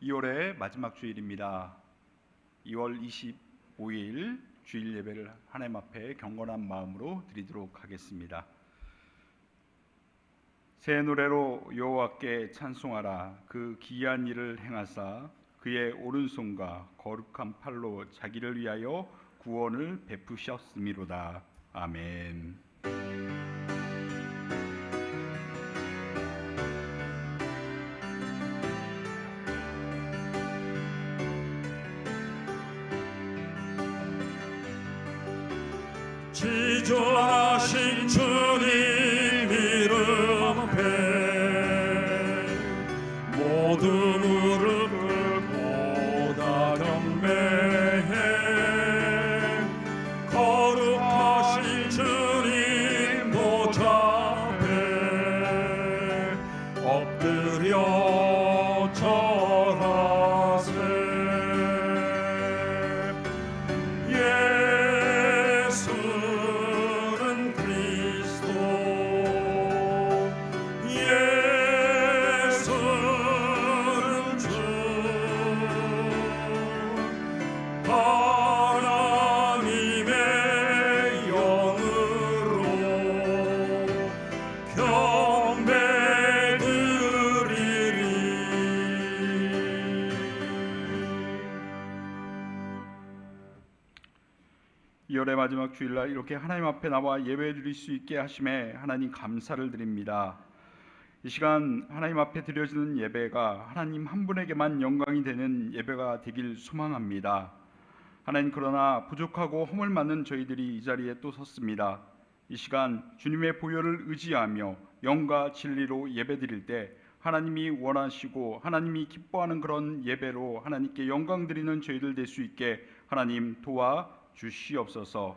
2월의 마지막 주일입니다. 2월 25일 주일 예배를 하나님 앞에 경건한 마음으로 드리도록 하겠습니다. 새 노래로 여호와께 찬송하라. 그 기이한 일을 행하사 그의 오른손과 거룩한 팔로 자기를 위하여 구원을 베푸셨음이로다. 아멘. 지존하신 주님 이름 앞에 모두 무릎 꿇고 다 경배해. 거룩하신 주님 보좌 앞에 엎드려 절하세. 이월의 마지막 주일날 이렇게 하나님 앞에 나와 예배 드릴 수 있게 하심에 하나님 감사를 드립니다. 이 시간 하나님 앞에 드려지는 예배가 하나님 한 분에게만 영광이 되는 예배가 되길 소망합니다. 하나님, 그러나 부족하고 허물 많은 저희들이 이 자리에 또 섰습니다. 이 시간 주님의 보혈을 의지하며 영과 진리로 예배 드릴 때 하나님이 원하시고 하나님이 기뻐하는 그런 예배로 하나님께 영광 드리는 저희들 될 수 있게 하나님 도와 주시옵소서.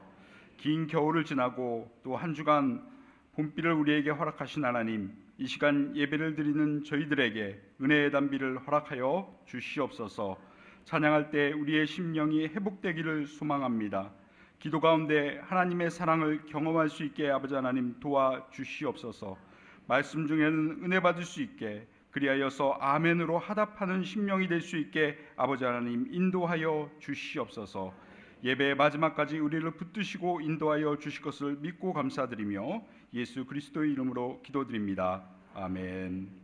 긴 겨울을 지나고 또 한 주간 봄비를 우리에게 허락하신 하나님, 이 시간 예배를 드리는 저희들에게 은혜의 단비를 허락하여 주시옵소서. 찬양할 때 우리의 심령이 회복되기를 소망합니다. 기도 가운데 하나님의 사랑을 경험할 수 있게 아버지 하나님 도와주시옵소서. 말씀 중에는 은혜 받을 수 있게, 그리하여서 아멘으로 화답하는 심령이 될 수 있게 아버지 하나님 인도하여 주시옵소서. 예배의 마지막까지 우리를 붙드시고 인도하여 주실 것을 믿고 감사드리며 예수 그리스도의 이름으로 기도드립니다. 아멘.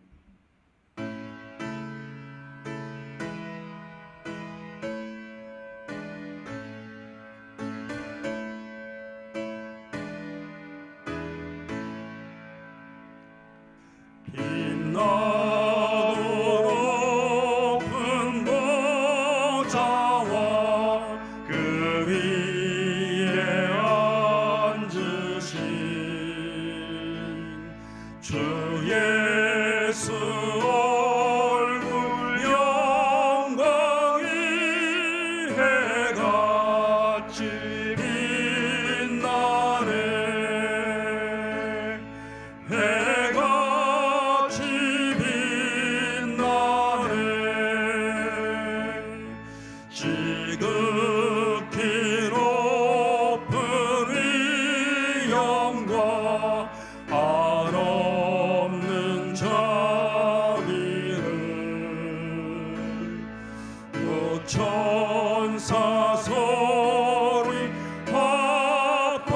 천사 소리 합하여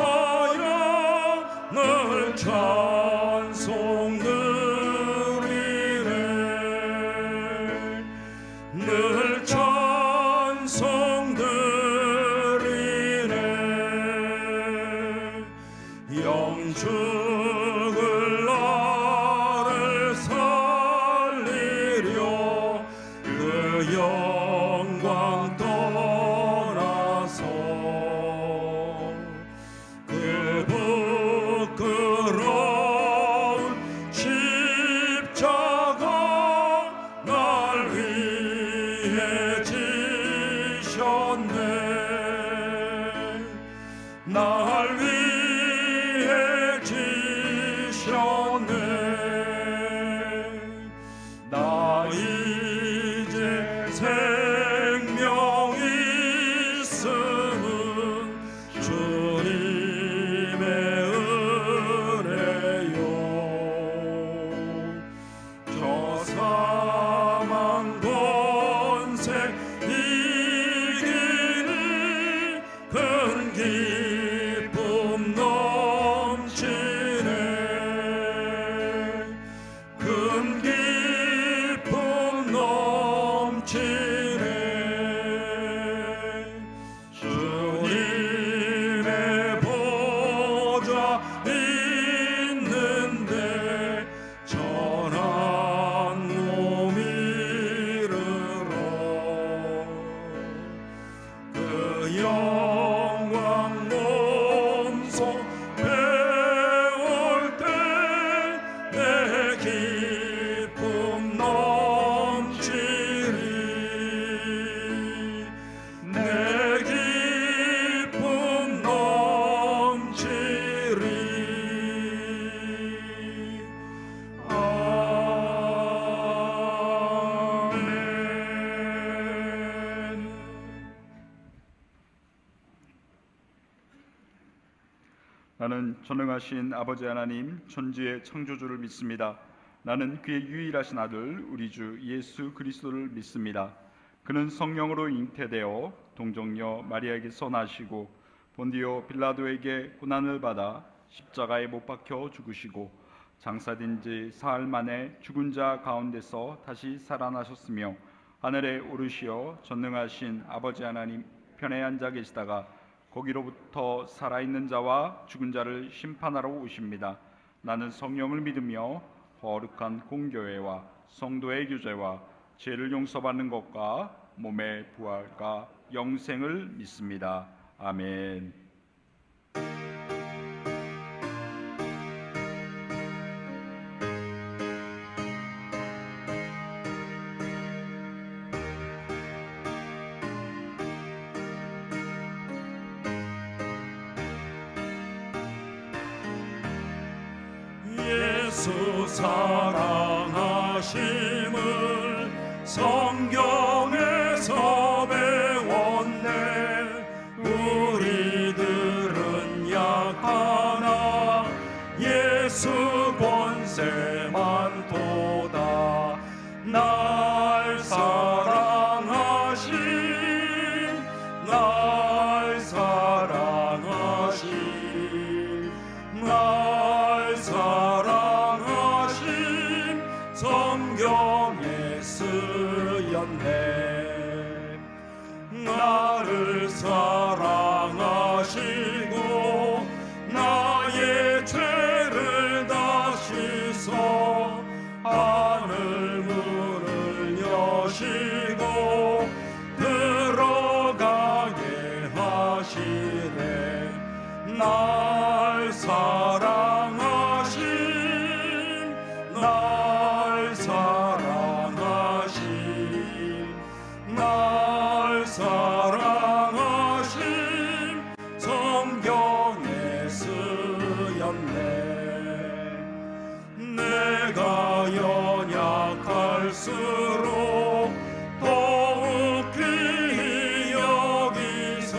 늘 찬송 드리네. 늘 찬송 드리네. 영죽을 나를 살리려 그 영광 떠나서 그 부끄러운 십자가 날 위해 지셨네. 날 위해 지셨네. 나 이제 생명 있음은 주님의 은혜요. 저 사망 기쁨 넘치리 내 기쁨 넘치리 아멘. 나는 전능하신 아버지 하나님 천지의 창조주를 믿습니다. 나는 그의 유일하신 아들 우리 주 예수 그리스도를 믿습니다. 그는 성령으로 잉태되어 동정녀 마리아에게서 나시고 본디오 빌라도에게 고난을 받아 십자가에 못 박혀 죽으시고 장사된 지 사흘 만에 죽은 자 가운데서 다시 살아나셨으며 하늘에 오르시어 전능하신 아버지 하나님 편에 앉아 계시다가 거기로부터 살아있는 자와 죽은 자를 심판하러 오십니다. 나는 성령을 믿으며 거룩한 공교회와 성도의 교제와 죄를 용서받는 것과 몸의 부활과 영생을 믿습니다. 아멘. 예수 사랑하심을 성경에서 배웠네. 우리들은 약하나 예수 권세만 도다. 날 사랑하신 날 사랑하신 날 사랑하신 성경에 쓰였네. 나를 사랑하시고 나의 죄를 다 씻어 하늘 문을 여시고 들어가게 하시네. 날 사랑하신 날 사랑하신 날 사랑하신 성경에 쓰였네. 내가 연약할수록 더욱 귀히 여기사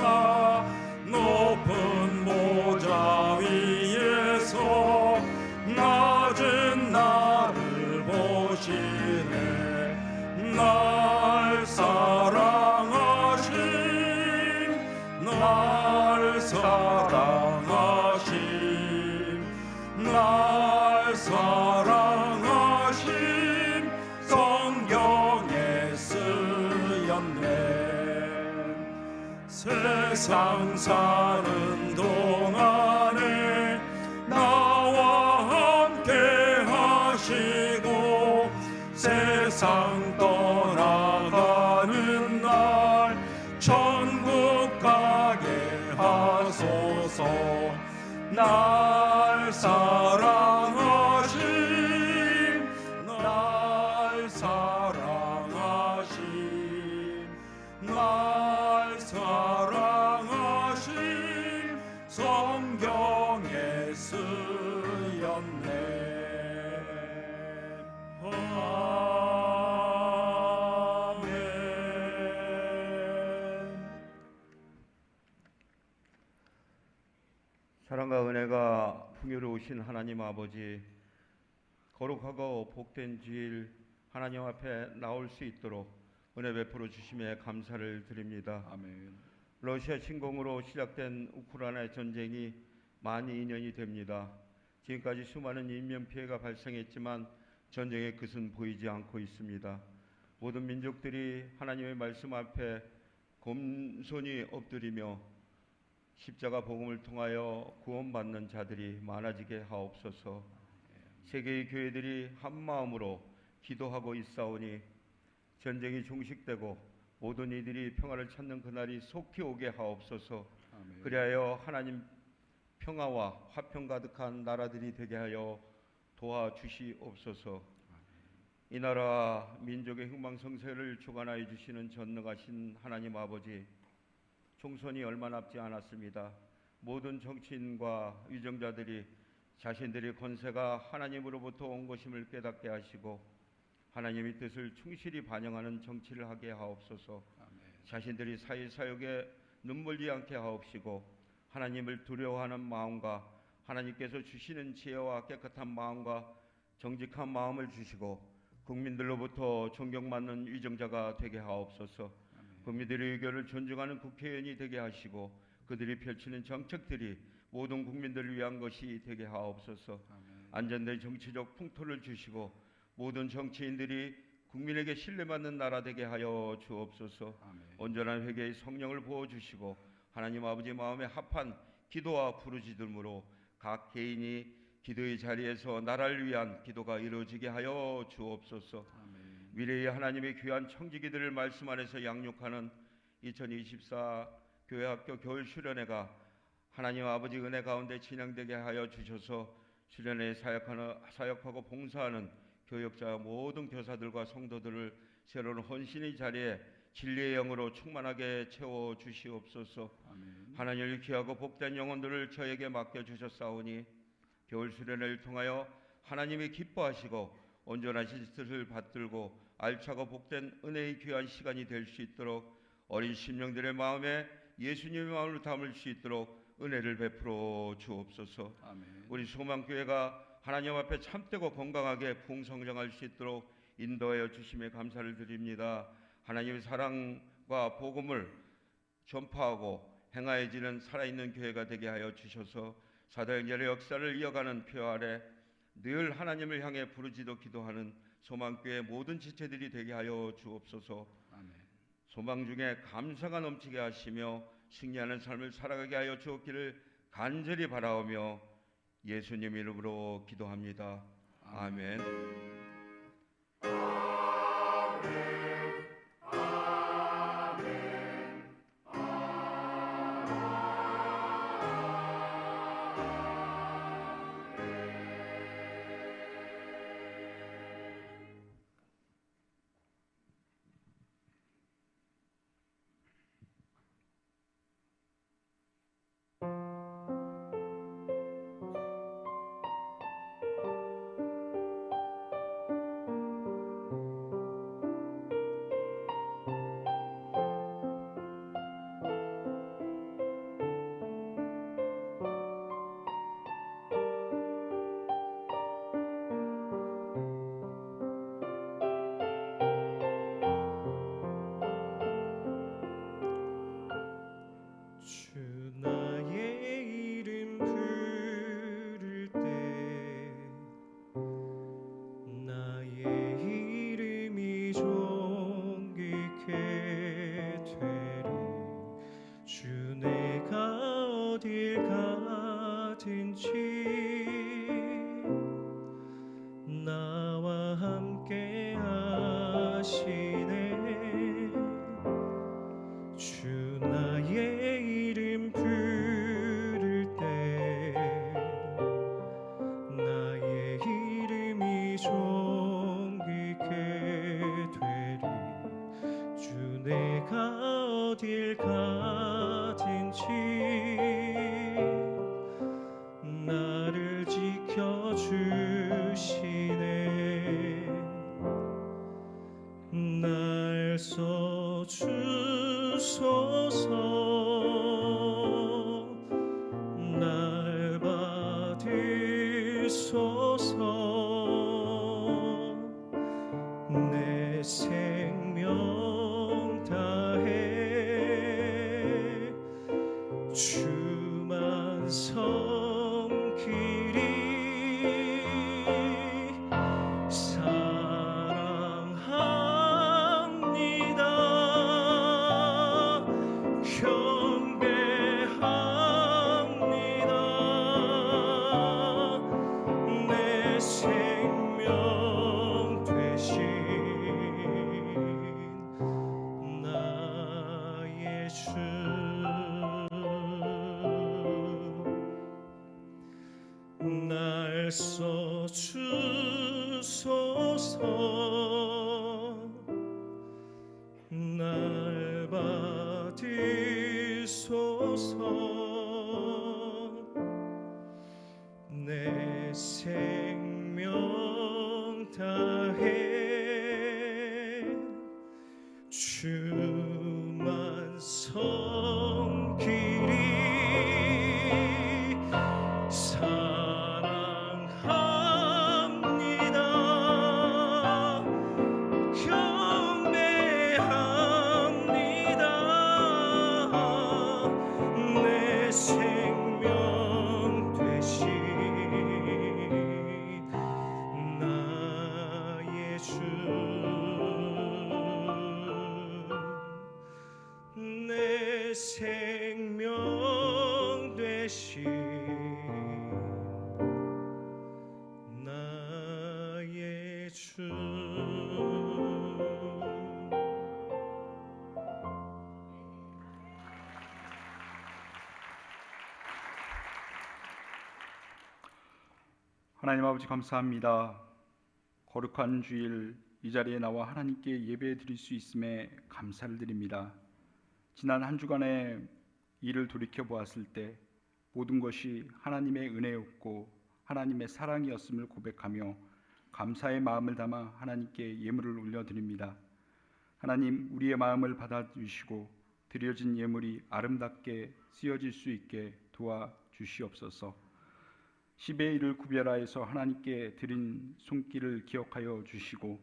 높은 보좌 위에서 낮은 나를 보시네. 날 사랑하신 날 사랑하신 날 사랑하신 성경에 쓰였네. 세상 사는 동안에 나와 함께 하시고 세상 떠나가는 날 천국 가게 하소서. 날 사랑하신 날 사랑하신 날 사랑하신 성경에 쓰였네. 아멘. 사랑과 은혜가 풍요로우신 하나님 아버지, 거룩하고 복된 주일 하나님 앞에 나올 수 있도록 은혜 베풀어 주심에 감사를 드립니다. 아멘. 러시아 침공으로 시작된 우크라이나 전쟁이 만 2년이 됩니다. 지금까지 수많은 인명피해가 발생했지만 전쟁의 끝은 보이지 않고 있습니다. 모든 민족들이 하나님의 말씀 앞에 곰손이 엎드리며 십자가 복음을 통하여 구원받는 자들이 많아지게 하옵소서. 세계의 교회들이 한마음으로 기도하고 있사오니 전쟁이 종식되고 모든 이들이 평화를 찾는 그날이 속히 오게 하옵소서. 아멘. 그리하여 하나님 평화와 화평 가득한 나라들이 되게 하여 도와주시옵소서. 이 나라 민족의 흥망성쇠를 주관하여 주시는 전능하신 하나님 아버지, 총선이 얼마 남지 않았습니다. 모든 정치인과 유정자들이 자신들의 권세가 하나님으로부터 온 것임을 깨닫게 하시고 하나님의 뜻을 충실히 반영하는 정치를 하게 하옵소서. 자신들이 사회사역에 눈물지 않게 하옵시고 하나님을 두려워하는 마음과 하나님께서 주시는 지혜와 깨끗한 마음과 정직한 마음을 주시고 국민들로부터 존경받는 위정자가 되게 하옵소서. 국민들의 의견을 존중하는 국회의원이 되게 하시고 그들이 펼치는 정책들이 모든 국민들을 위한 것이 되게 하옵소서. 안전된 정치적 풍토를 주시고 모든 정치인들이 국민에게 신뢰받는 나라 되게 하여 주옵소서. 온전한 회개의 성령을 부어주시고 하나님 아버지 마음에 합한 기도와 부르짖음으로 각 개인이 기도의 자리에서 나라를 위한 기도가 이루어지게 하여 주옵소서. 미래의 하나님의 귀한 청지기들을 말씀 안에서 양육하는 2024 교회학교 겨울 수련회가 하나님 아버지 은혜 가운데 진행되게 하여 주셔서 수련회에 사역하고 봉사하는 교역자 모든 교사들과 성도들을 새로운 헌신의 자리에 진리의 영으로 충만하게 채워 주시옵소서. 하나님을 귀하고 복된 영혼들을 저에게 맡겨 주셨사오니 겨울 수련회를 통하여 하나님이 기뻐하시고 온전하신 뜻을 받들고 알차고 복된 은혜의 귀한 시간이 될 수 있도록 어린 심령들의 마음에 예수님의 마음을 담을 수 있도록 은혜를 베풀어 주옵소서. 우리 소망교회가 하나님 앞에 참되고 건강하게 풍성장할 수 있도록 인도하여 주심에 감사를 드립니다. 하나님의 사랑과 복음을 전파하고 행하여지는 살아있는 교회가 되게 하여 주셔서 사도행전의 역사를 이어가는 표 아래 늘 하나님을 향해 부르짖어 기도하는 소망교회 모든 지체들이 되게 하여 주옵소서. 소망 중에 감사가 넘치게 하시며 승리하는 삶을 살아가게 하여 주옵기를 간절히 바라오며 예수님 이름으로 기도합니다. 아멘. 주 나의 이름 부를 때 나의 이름이 존귀케 되리. 주 내가 어딜 가든지 나와 함께 하시네. 주 나의 이름 부를 때 나의 이름이 존귀케 되리. 주 내가 어딜 가든지 나를 지켜주시네. 날 써주소서. 날 받으소서. 내 생명 다해 주만 섬기리. 사랑합니다. 경배합니다. 내 생명 되신 나의 주. 날 써주소서. 주소서. 날 받으소서. 내 생명 다해 주만 섬기리. 사랑합니다. 경배합니다. 내 생명 되신 나의 주. 내 생명 되신 나의 주. 하나님 아버지 감사합니다. 거룩한 주일 이 자리에 나와 하나님께 예배 드릴 수 있음에 감사를 드립니다. 지난 한 주간의 일을 돌이켜 보았을 때 모든 것이 하나님의 은혜였고 하나님의 사랑이었음을 고백하며 감사의 마음을 담아 하나님께 예물을 올려드립니다. 하나님, 우리의 마음을 받아주시고 드려진 예물이 아름답게 쓰여질 수 있게 도와주시옵소서. 10의 1을 구별하여서 하나님께 드린 손길을 기억하여 주시고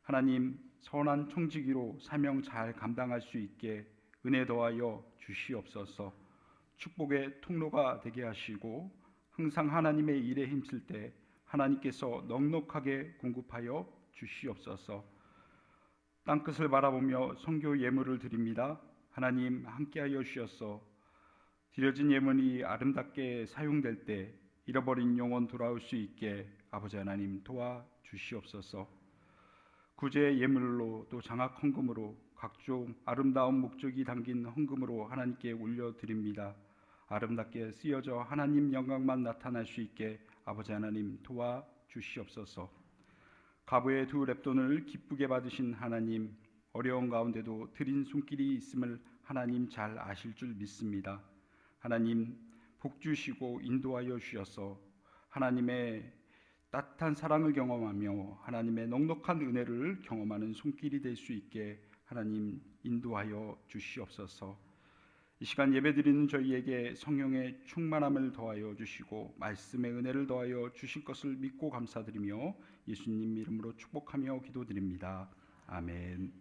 하나님, 선한 청지기로 사명 잘 감당할 수 있게 은혜 더하여 주시옵소서. 축복의 통로가 되게 하시고 항상 하나님의 일에 힘쓸 때 하나님께서 넉넉하게 공급하여 주시옵소서. 땅끝을 바라보며 선교 예물을 드립니다. 하나님, 함께하여 주셔서 드려진 예물이 아름답게 사용될 때 잃어버린 영혼 돌아올 수 있게 아버지 하나님 도와주시옵소서. 구제의 예물로 또 장학 헌금으로 각종 아름다운 목적이 담긴 헌금으로 하나님께 올려드립니다. 아름답게 쓰여져 하나님 영광만 나타날 수 있게 아버지 하나님 도와주시옵소서. 가부의 두 랩돈을 기쁘게 받으신 하나님, 어려운 가운데도 드린 손길이 있음을 하나님 잘 아실 줄 믿습니다. 하나님, 복 주시고 인도하여 주셔서 하나님의 따뜻한 사랑을 경험하며 하나님의 넉넉한 은혜를 경험하는 손길이 될 수 있게 하나님 인도하여 주시옵소서. 이 시간 예배드리는 저희에게 성령의 충만함을 더하여 주시고 말씀의 은혜를 더하여 주실 것을 믿고 감사드리며 예수님 이름으로 축복하며 기도드립니다. 아멘.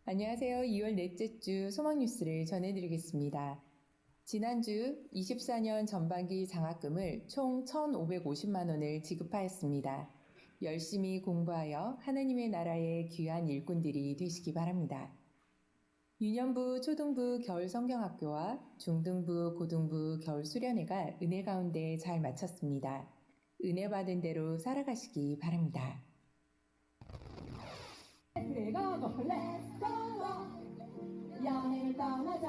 안녕하세요. 2월 넷째 주 소망 뉴스를 전해드리겠습니다. 지난주 24년 전반기 장학금을 총 1,550만 원을 지급하였습니다. 열심히 공부하여 하나님의 나라의 귀한 일꾼들이 되시기 바랍니다. 유년부, 초등부 겨울 성경학교와 중등부, 고등부 겨울 수련회가 은혜 가운데 잘 마쳤습니다. 은혜 받은 대로 살아가시기 바랍니다. 내가 Let's go 여행을 떠나자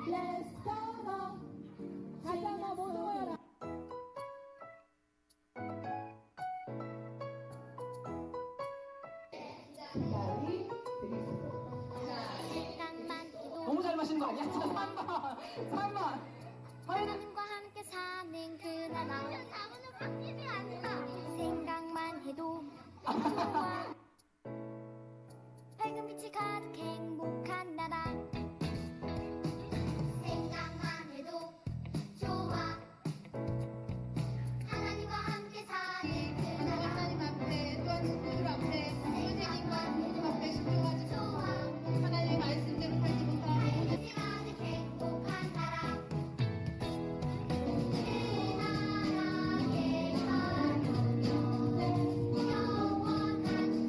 Let's go 가자마 모두 모여라. 너무 잘 마신 거 아니야? 진짜 3번 하나님과 함께 사는 그 나라 생각만 해도 좋아 밝은 빛이 가득 행복한 나라 생각만 해도 좋아 하나님과 함께 사는 그 나라 하나님 앞에 또한 친구들 앞에 선생님과 모두 앞에 순종하지 좋아 하나님의 말씀대로 살지 못하고 빛이 가득 행복한 나라 그 나라에 가면 영원한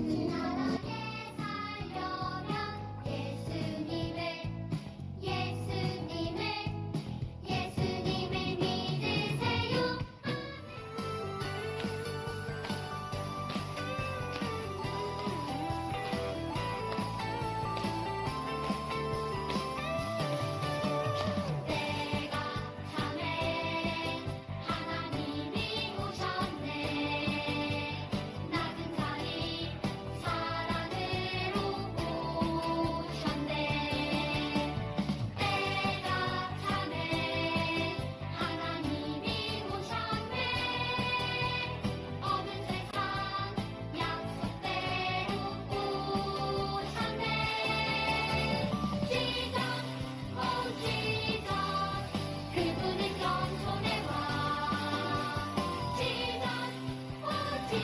지정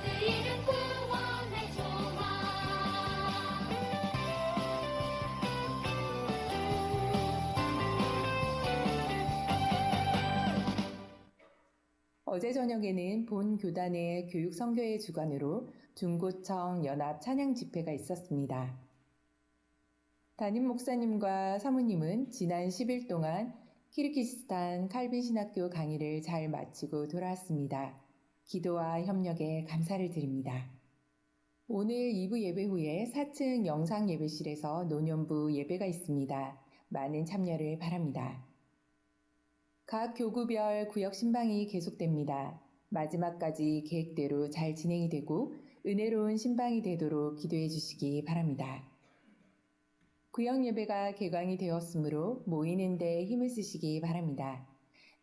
그 이름 구원의 소망. 어제 저녁에는 본 교단의 교육 선교회 주관으로 중고청 연합 찬양 집회가 있었습니다. 담임 목사님과 사모님은 지난 10일 동안 키르기스탄 칼빈 신학교 강의를 잘 마치고 돌아왔습니다. 기도와 협력에 감사를 드립니다. 오늘 2부 예배 후에 4층 영상 예배실에서 노년부 예배가 있습니다. 많은 참여를 바랍니다. 각 교구별 구역 신방이 계속됩니다. 마지막까지 계획대로 잘 진행이 되고 은혜로운 신방이 되도록 기도해 주시기 바랍니다. 구역 예배가 개강이 되었으므로 모이는 데 힘을 쓰시기 바랍니다.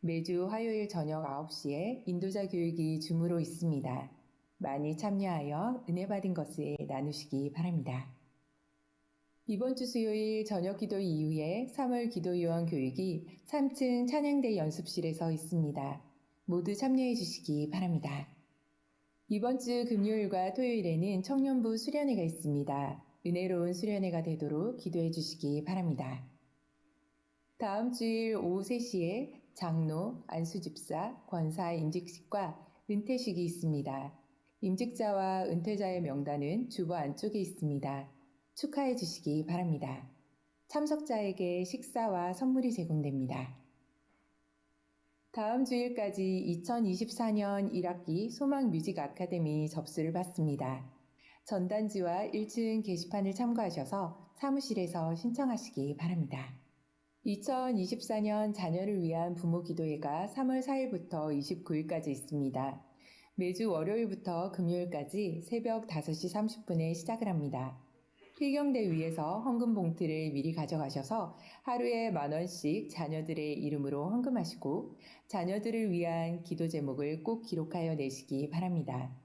매주 화요일 저녁 9시에 인도자 교육이 줌으로 있습니다. 많이 참여하여 은혜 받은 것을 나누시기 바랍니다. 이번 주 수요일 저녁 기도 이후에 3월 기도요원 교육이 3층 찬양대 연습실에서 있습니다. 모두 참여해 주시기 바랍니다. 이번 주 금요일과 토요일에는 청년부 수련회가 있습니다. 은혜로운 수련회가 되도록 기도해 주시기 바랍니다. 다음 주일 오후 3시에 장로, 안수집사, 권사 임직식과 은퇴식이 있습니다. 임직자와 은퇴자의 명단은 주보 안쪽에 있습니다. 축하해 주시기 바랍니다. 참석자에게 식사와 선물이 제공됩니다. 다음 주일까지 2024년 1학기 소망뮤직 아카데미 접수를 받습니다. 전단지와 1층 게시판을 참고하셔서 사무실에서 신청하시기 바랍니다. 2024년 자녀를 위한 부모 기도회가 3월 4일부터 29일까지 있습니다. 매주 월요일부터 금요일까지 새벽 5시 30분에 시작을 합니다. 필경대 위에서 헌금 봉투를 미리 가져가셔서 하루에 10,000원씩 자녀들의 이름으로 헌금하시고 자녀들을 위한 기도 제목을 꼭 기록하여 내시기 바랍니다.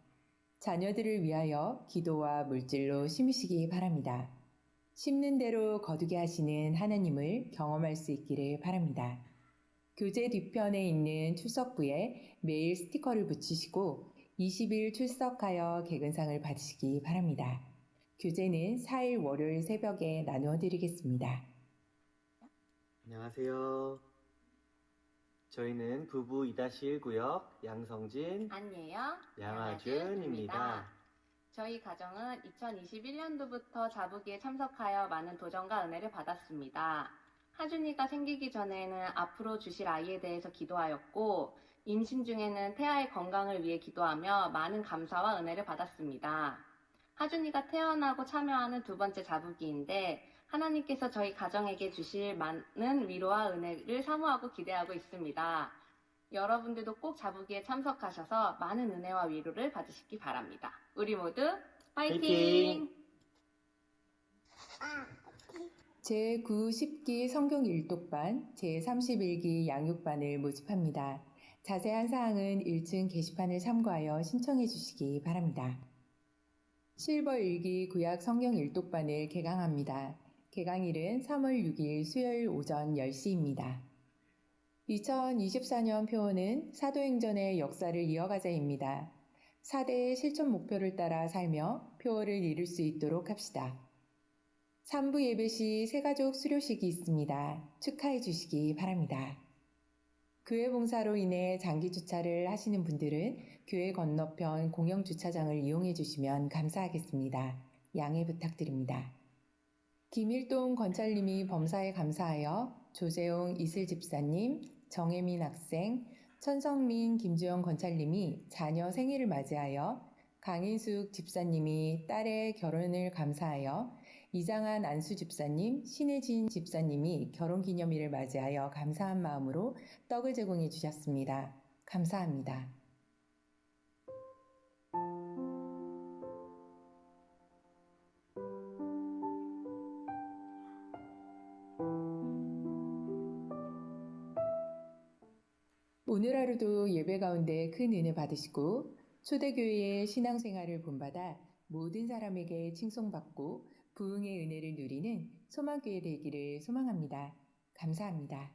자녀들을 위하여 기도와 물질로 심으시기 바랍니다. 심는 대로 거두게 하시는 하나님을 경험할 수 있기를 바랍니다. 교재 뒤편에 있는 출석부에 매일 스티커를 붙이시고 20일 출석하여 개근상을 받으시기 바랍니다. 교재는 4일 월요일 새벽에 나누어 드리겠습니다. 안녕하세요. 저희는 부부 2-1구역 양성진, 안예요. 양아준입니다. 저희 가정은 2021년도부터 자부기에 참석하여 많은 도전과 은혜를 받았습니다. 하준이가 생기기 전에는 앞으로 주실 아이에 대해서 기도하였고 임신 중에는 태아의 건강을 위해 기도하며 많은 감사와 은혜를 받았습니다. 하준이가 태어나고 참여하는 두 번째 자부기인데 하나님께서 저희 가정에게 주실 많은 위로와 은혜를 사모하고 기대하고 있습니다. 여러분들도 꼭 자부기에 참석하셔서 많은 은혜와 위로를 받으시기 바랍니다. 우리 모두 파이팅! 제9, 10기 성경 일독반, 제31기 양육반을 모집합니다. 자세한 사항은 1층 게시판을 참고하여 신청해 주시기 바랍니다. 실버 1기 구약 성경 일독반을 개강합니다. 개강일은 3월 6일 수요일 오전 10시입니다. 2024년 표어는 사도행전의 역사를 이어가자입니다. 4대의 실천 목표를 따라 살며 표어를 이룰 수 있도록 합시다. 3부 예배 시 새가족 수료식이 있습니다. 축하해 주시기 바랍니다. 교회 봉사로 인해 장기 주차를 하시는 분들은 교회 건너편 공영 주차장을 이용해 주시면 감사하겠습니다. 양해 부탁드립니다. 김일동 권찰님이 범사에 감사하여 조재용 이슬 집사님, 정혜민 학생, 천성민 김주영 권찰님이 자녀 생일을 맞이하여 강인숙 집사님이 딸의 결혼을 감사하여 이장한 안수 집사님, 신혜진 집사님이 결혼기념일을 맞이하여 감사한 마음으로 떡을 제공해 주셨습니다. 감사합니다. 오늘 하루도 예배 가운데 큰 은혜 받으시고 초대교회의 신앙생활을 본받아 모든 사람에게 칭송받고 부흥의 은혜를 누리는 소망교회 되기를 소망합니다. 감사합니다.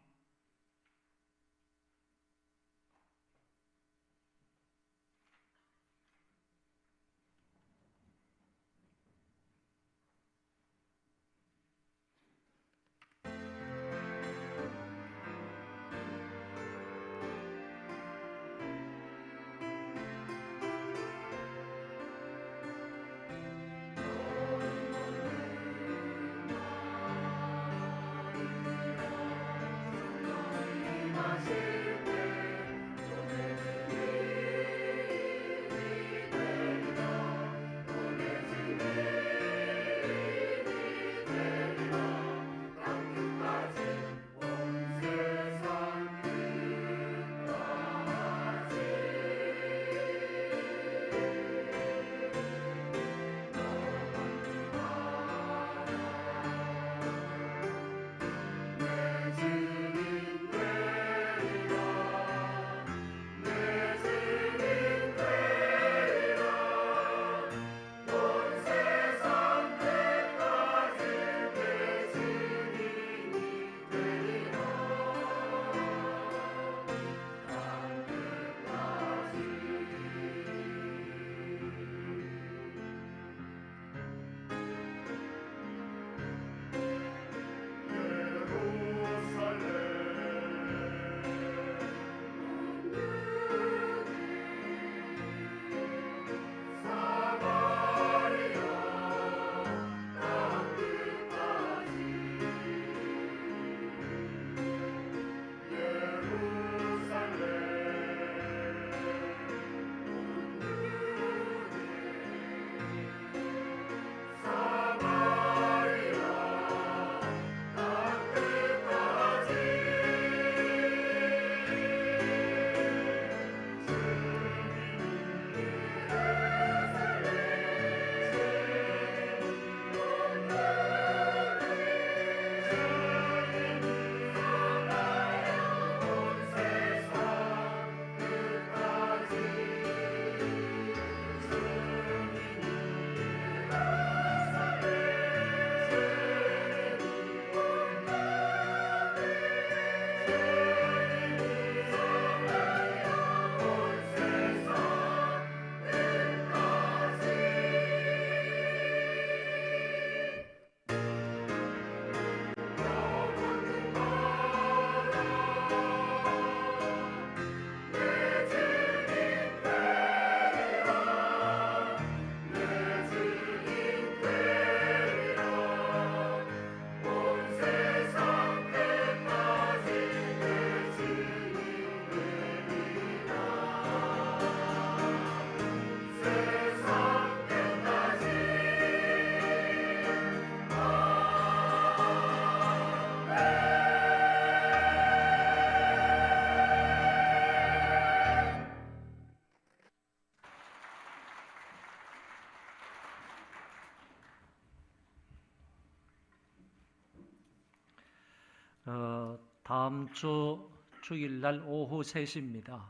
다음 주 주일날 오후 3시입니다.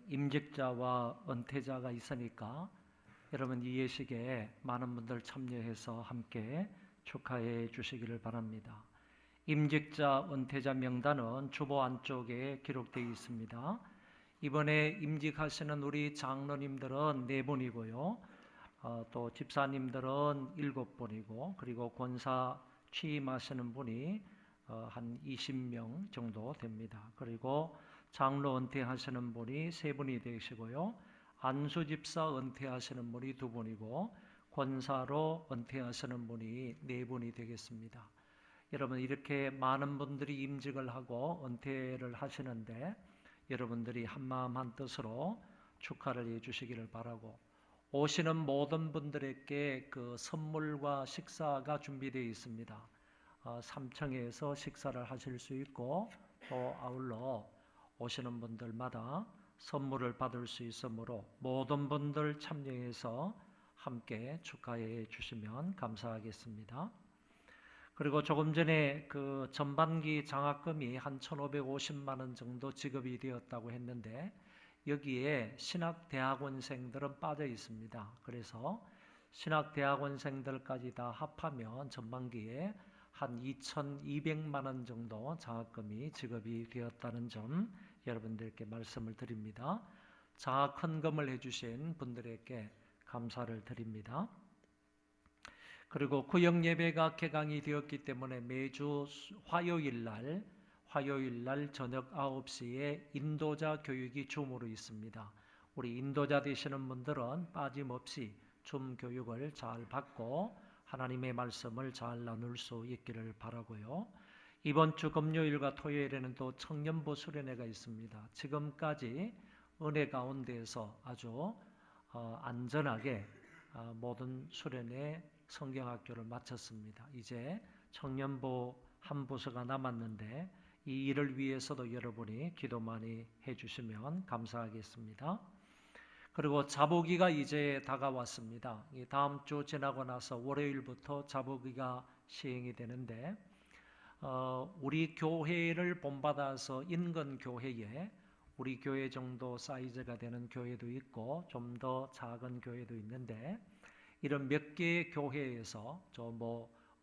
임직자와 은퇴자가 있으니까 여러분 이 예식에 많은 분들 참여해서 함께 축하해 주시기를 바랍니다. 임직자, 은퇴자 명단은 주보 안쪽에 기록되어 있습니다. 이번에 임직하시는 우리 장로님들은 4분이고요. 또 집사님들은 7분이고 그리고 권사 취임하시는 분이 한 20명 정도 됩니다. 그리고 장로 은퇴하시는 분이 3분이 되시고요. 안수 집사 은퇴하시는 분이 2분이고 권사로 은퇴하시는 분이 4분이 되겠습니다. 여러분 이렇게 많은 분들이 임직을 하고 은퇴를 하시는데 여러분들이 한마음 한뜻으로 축하를 해 주시기를 바라고 오시는 모든 분들에게 그 선물과 식사가 준비되어 있습니다. 3층에서 식사를 하실 수 있고 또 아울러 오시는 분들마다 선물을 받을 수 있으므로 모든 분들 참여해서 함께 축하해 주시면 감사하겠습니다. 그리고 조금 전에 그 전반기 장학금이 한 1,550만 원 정도 지급이 되었다고 했는데 여기에 신학대학원생들은 빠져 있습니다. 그래서 신학대학원생들까지 다 합하면 전반기에 한 2,200만 원 정도 장학금이 지급이 되었다는 점 여러분들께 말씀을 드립니다. 장학 헌금을 해주신 분들에게 감사를 드립니다. 그리고 구역 예배가 개강이 되었기 때문에 매주 화요일 날 저녁 9시에 인도자 교육이 줌으로 있습니다. 우리 인도자 되시는 분들은 빠짐없이 줌 교육을 잘 받고 하나님의 말씀을 잘 나눌 수 있기를 바라고요. 이번 주 금요일과 토요일에는 또 청년부 수련회가 있습니다. 지금까지 은혜 가운데에서 아주 안전하게 모든 수련회 성경학교를 마쳤습니다. 이제 청년부 한 부서가 남았는데 이 일을 위해서도 여러분이 기도 많이 해주시면 감사하겠습니다. 그리고 자보기가 이제 다가왔습니다. 이 다음 주 지나고 나서 월요일부터 자보기가 시행이 되는데 우리 교회를 본받아서 인근 교회에 우리 교회 정도 사이즈가 되는 교회도 있고 좀 더 작은 교회도 있는데 이런 몇 개의 교회에서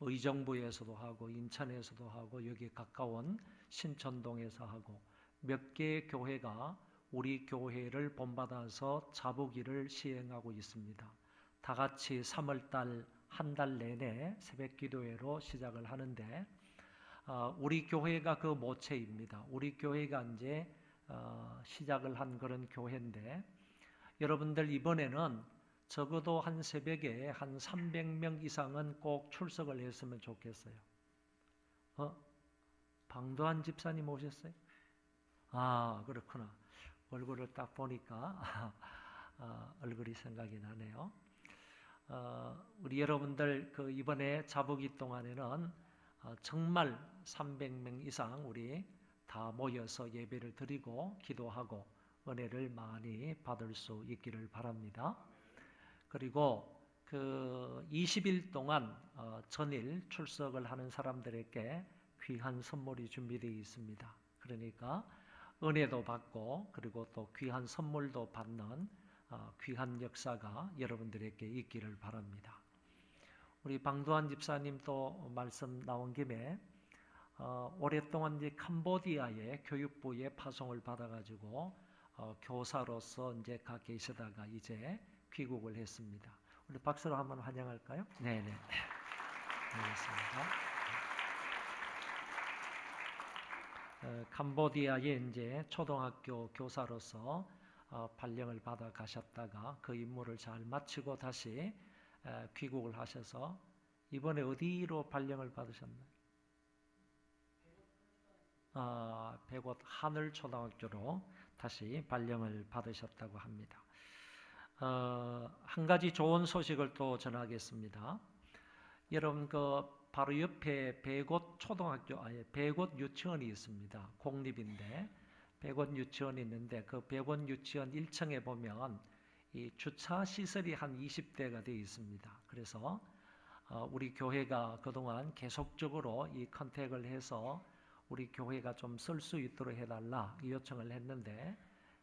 의정부에서도 하고 인천에서도 하고 여기 가까운 신천동에서 하고 몇 개의 교회가 우리 교회를 본받아서 자보기를 시행하고 있습니다. 다 같이 3월달 한 달 내내 새벽기도회로 시작을 하는데 우리 교회가 그 모체입니다. 우리 교회가 이제 시작을 한 그런 교회인데 여러분들 이번에는 적어도 한 새벽에 한 300명 이상은 꼭 출석을 했으면 좋겠어요. 방도한 집사님 오셨어요? 아, 그렇구나. 얼굴을 딱 보니까 얼굴이 생각이 나네요. 우리 여러분들 그 이번에 자보기 동안에는 정말 300명 이상 우리 다 모여서 예배를 드리고 기도하고 은혜를 많이 받을 수 있기를 바랍니다. 그리고 그 20일 동안 전일 출석을 하는 사람들에게 귀한 선물이 준비되어 있습니다. 그러니까 은혜도 받고 그리고 또 귀한 선물도 받는 귀한 역사가 여러분들에게 있기를 바랍니다. 우리 방도한 집사님 또 말씀 나온 김에 오랫동안 이제 캄보디아의 교육부의 파송을 받아가지고 교사로서 이제 가 계시다가 이제 귀국을 했습니다. 우리 박수로 한번 환영할까요? 네네. 알겠습니다. 캄보디아에 이제 초등학교 교사로서 발령을 받아 가셨다가 그 임무를 잘 마치고 다시 귀국을 하셔서 이번에 어디로 발령을 받으셨나요? 백옷 하늘초등학교로 다시 발령을 받으셨다고 합니다. 한 가지 좋은 소식을 또 전하겠습니다. 여러분 그 바로 옆에 백옷 초등학교 백옷 유치원이 있습니다. 공립인데 백옷 유치원이 있는데 그 백옷 유치원 1층에 보면 이 주차 시설이 한 20대가 되어 있습니다. 그래서 우리 교회가 그동안 계속적으로 이 컨택을 해서 우리 교회가 좀 쓸 수 있도록 해달라 이 요청을 했는데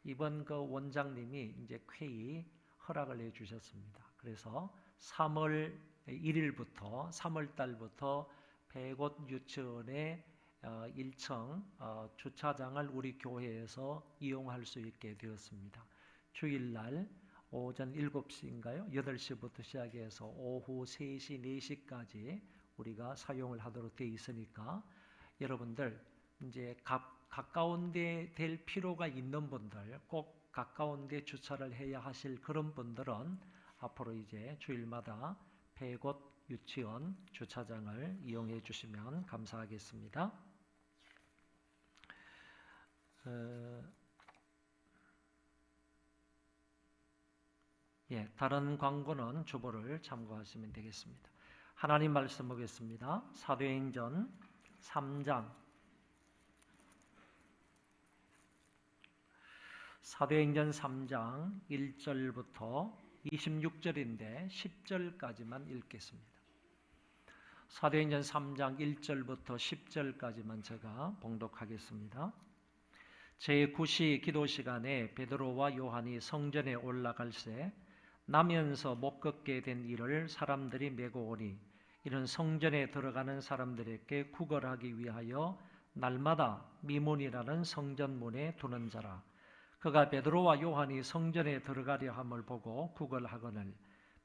이번 그 원장님이 이제 쾌히 허락을 해주셨습니다. 그래서 3월 1일부터 3월 달부터 백옷 유치원의 1층 주차장을 우리 교회에서 이용할 수 있게 되었습니다. 주일날 오전 7시인가요? 8시부터 시작해서 오후 3시, 4시까지 우리가 사용을 하도록 되어 있으니까 여러분들 이제 가까운 데 될 필요가 있는 분들 꼭 가까운 데 주차를 해야 하실 그런 분들은 앞으로 이제 주일마다 백옷 유치원 주차장을 이용해 주시면 감사하겠습니다. 다른 광고는 주보를 참고하시면 되겠습니다. 하나님 말씀 보겠습니다. 사도행전 3장 사도행전 3장 1절부터 26절인데 10절까지만 읽겠습니다. 사도행전 3장 1절부터 10절까지만 제가 봉독하겠습니다. 제9시 기도 시간에 베드로와 요한이 성전에 올라갈새 나면서 못 걷게 된 이를 사람들이 메고 오니 이는 성전에 들어가는 사람들에게 구걸하기 위하여 날마다 미문이라는 성전문에 두는 자라. 그가 베드로와 요한이 성전에 들어가려 함을 보고 구걸하거늘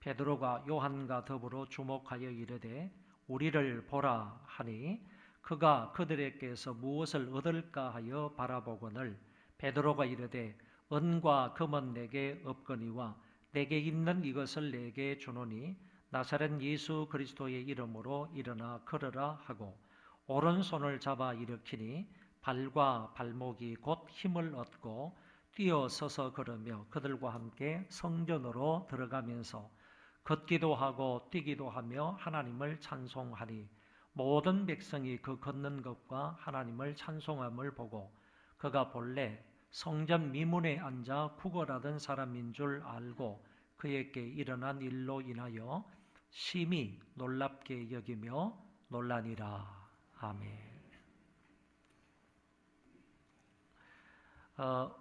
베드로가 요한과 더불어 주목하여 이르되 우리를 보라 하니 그가 그들에게서 무엇을 얻을까 하여 바라보거늘 베드로가 이르되 은과 금은 내게 없거니와 내게 있는 이것을 내게 주노니 나사렛 예수 그리스도의 이름으로 일어나 걸으라 하고 오른손을 잡아 일으키니 발과 발목이 곧 힘을 얻고 뛰어서서 걸으며 그들과 함께 성전으로 들어가면서 걷기도 하고 뛰기도 하며 하나님을 찬송하니 모든 백성이 그 걷는 것과 하나님을 찬송함을 보고 그가 본래 성전 미문에 앉아 구걸하던 사람인 줄 알고 그에게 일어난 일로 인하여 심히 놀랍게 여기며 놀라니라. 아멘.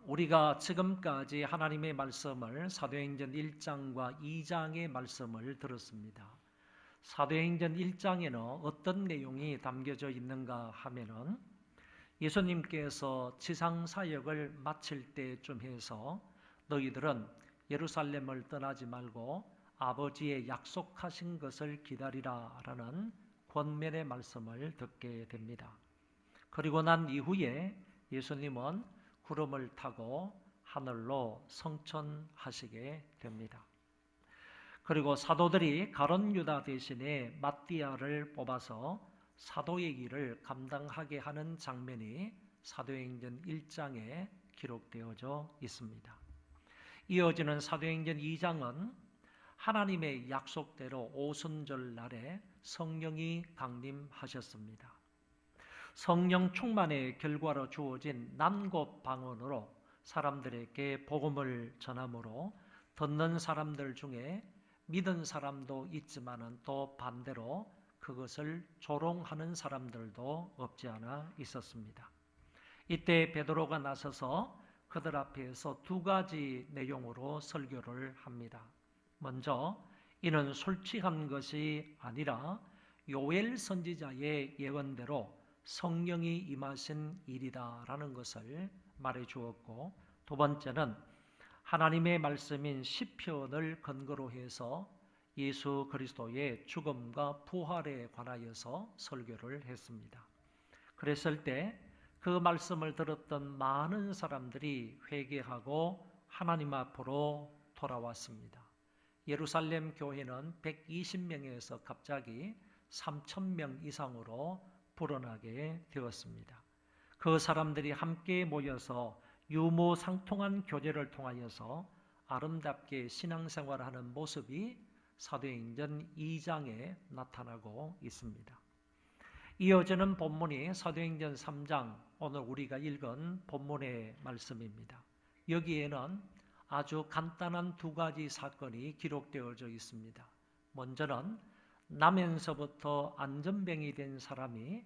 우리가 지금까지 하나님의 말씀을 사도행전 1장과 2장의 말씀을 들었습니다. 사도행전 1장에는 어떤 내용이 담겨져 있는가 하면은 예수님께서 지상 사역을 마칠 때쯤 해서 너희들은 예루살렘을 떠나지 말고 아버지의 약속하신 것을 기다리라 라는 권면의 말씀을 듣게 됩니다. 그리고 난 이후에 예수님은 구름을 타고 하늘로 성천하시게 됩니다. 그리고 사도들이 가룟 유다 대신에 마띠아를 뽑아서 사도의 일을 감당하게 하는 장면이 사도행전 1장에 기록되어져 있습니다. 이어지는 사도행전 2장은 하나님의 약속대로 오순절 날에 성령이 강림하셨습니다. 성령 충만의 결과로 주어진 난곳 방언으로 사람들에게 복음을 전함으로 듣는 사람들 중에 믿은 사람도 있지만은 또 반대로 그것을 조롱하는 사람들도 없지 않아 있었습니다. 이때 베드로가 나서서 그들 앞에서 두 가지 내용으로 설교를 합니다. 먼저 이는 술 취한 것이 아니라 요엘 선지자의 예언대로 성령이 임하신 일이다라는 것을 말해 주었고, 두 번째는 하나님의 말씀인 시편을 근거로 해서 예수 그리스도의 죽음과 부활에 관하여서 설교를 했습니다. 그랬을 때 그 말씀을 들었던 많은 사람들이 회개하고 하나님 앞으로 돌아왔습니다. 예루살렘 교회는 120명에서 갑자기 3,000명 이상으로 불어나게 되었습니다. 그 사람들이 함께 모여서 유무상통한 교제를 통하여서 아름답게 신앙생활하는 모습이 사도행전 2장에 나타나고 있습니다. 이어지는 본문이 사도행전 3장, 오늘 우리가 읽은 본문의 말씀입니다. 여기에는 아주 간단한 두 가지 사건이 기록되어져 있습니다. 먼저는 나면서부터 안전병이 된 사람이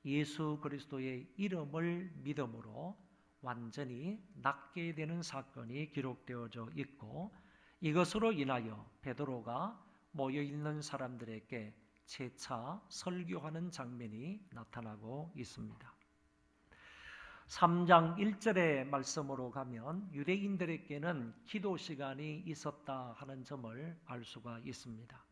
예수 그리스도의 이름을 믿음으로 완전히 낫게 되는 사건이 기록되어져 있고, 이것으로 인하여 베드로가 모여있는 사람들에게 재차 설교하는 장면이 나타나고 있습니다. 3장 1절의 말씀으로 가면 유대인들에게는 기도 시간이 있었다 하는 점을 알 수가 있습니다.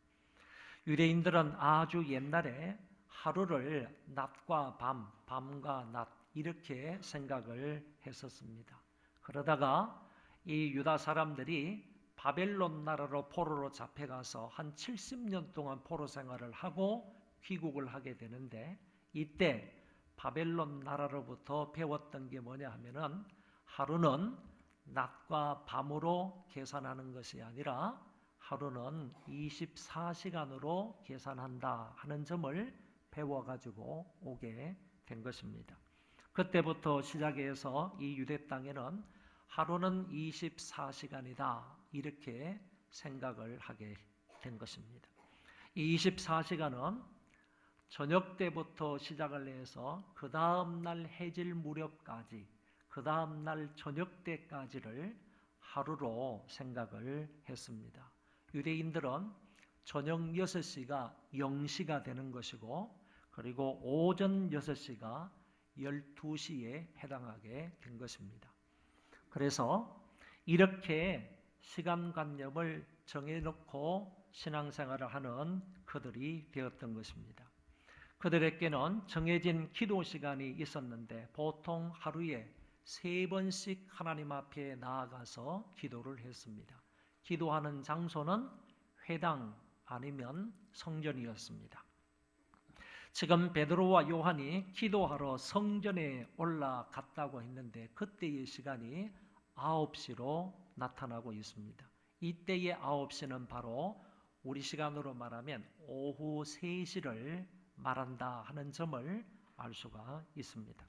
유대인들은 아주 옛날에 하루를 낮과 밤, 밤과 낮 이렇게 생각을 했었습니다. 그러다가 이 유다 사람들이 바벨론 나라로 포로로 잡혀가서 한 70년 동안 포로 생활을 하고 귀국을 하게 되는데, 이때 바벨론 나라로부터 배웠던 게 뭐냐 하면은 하루는 낮과 밤으로 계산하는 것이 아니라 하루는 24시간으로 계산한다 하는 점을 배워가지고 오게 된 것입니다. 그때부터 시작해서 이 유대 땅에는 하루는 24시간이다 이렇게 생각을 하게 된 것입니다. 이 24시간은 저녁 때부터 시작을 해서 그 다음날 해질 무렵까지, 그 다음날 저녁 때까지를 하루로 생각을 했습니다. 유대인들은 저녁 6시가 0시가 되는 것이고, 그리고 오전 6시가 12시에 해당하게 된 것입니다. 그래서 이렇게 시간관념을 정해놓고 신앙생활을 하는 그들이 되었던 것입니다. 그들에게는 정해진 기도 시간이 있었는데 보통 하루에 3번씩 하나님 앞에 나아가서 기도를 했습니다. 기도하는 장소는 회당 아니면 성전이었습니다. 지금 베드로와 요한이 기도하러 성전에 올라갔다고 했는데 그때의 시간이 9시로 나타나고 있습니다. 이때의 9시는 바로 우리 시간으로 말하면 오후 3시를 말한다 하는 점을 알 수가 있습니다.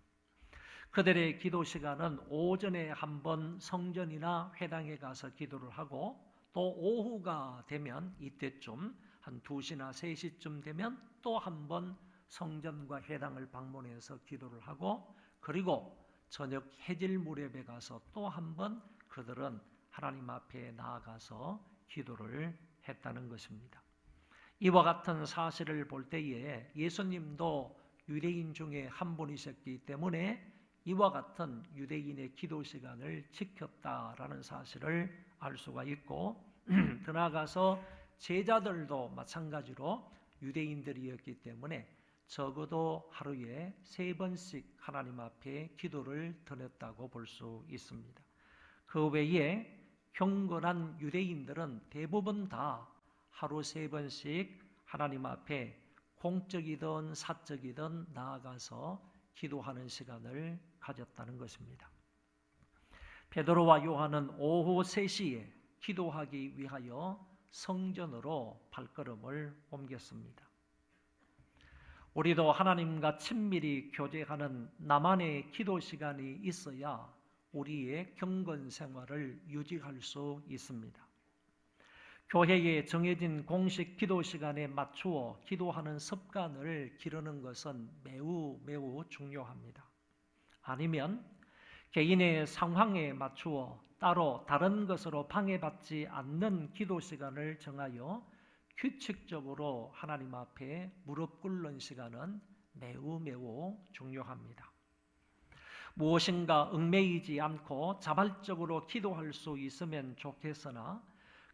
그들의 기도 시간은 오전에 한번 성전이나 회당에 가서 기도를 하고 또 오후가 되면 이때쯤 한 2시나 3시쯤 되면 또 한번 성전과 회당을 방문해서 기도를 하고 그리고 저녁 해질 무렵에 가서 또 한번 그들은 하나님 앞에 나아가서 기도를 했다는 것입니다. 이와 같은 사실을 볼 때에 예수님도 유대인 중에 한 분이셨기 때문에 이와 같은 유대인의 기도 시간을 지켰다라는 사실을 알 수가 있고 더 나아가서 제자들도 마찬가지로 유대인들이었기 때문에 적어도 하루에 3번씩 하나님 앞에 기도를 드렸다고 볼 수 있습니다. 그 외에 경건한 유대인들은 대부분 다 하루 3번씩 하나님 앞에 공적이든 사적이든 나아가서 기도하는 시간을 가졌다는 것입니다. 베드로와 요한은 오후 3시에 기도하기 위하여 성전으로 발걸음을 옮겼습니다. 우리도 하나님과 친밀히 교제하는 나만의 기도 시간이 있어야 우리의 경건 생활을 유지할 수 있습니다. 교회에 정해진 공식 기도 시간에 맞추어 기도하는 습관을 기르는 것은 매우 중요합니다. 아니면 개인의 상황에 맞추어 따로 다른 것으로 방해받지 않는 기도 시간을 정하여 규칙적으로 하나님 앞에 무릎 꿇는 시간은 매우 중요합니다. 무엇인가 얽매이지 않고 자발적으로 기도할 수 있으면 좋겠으나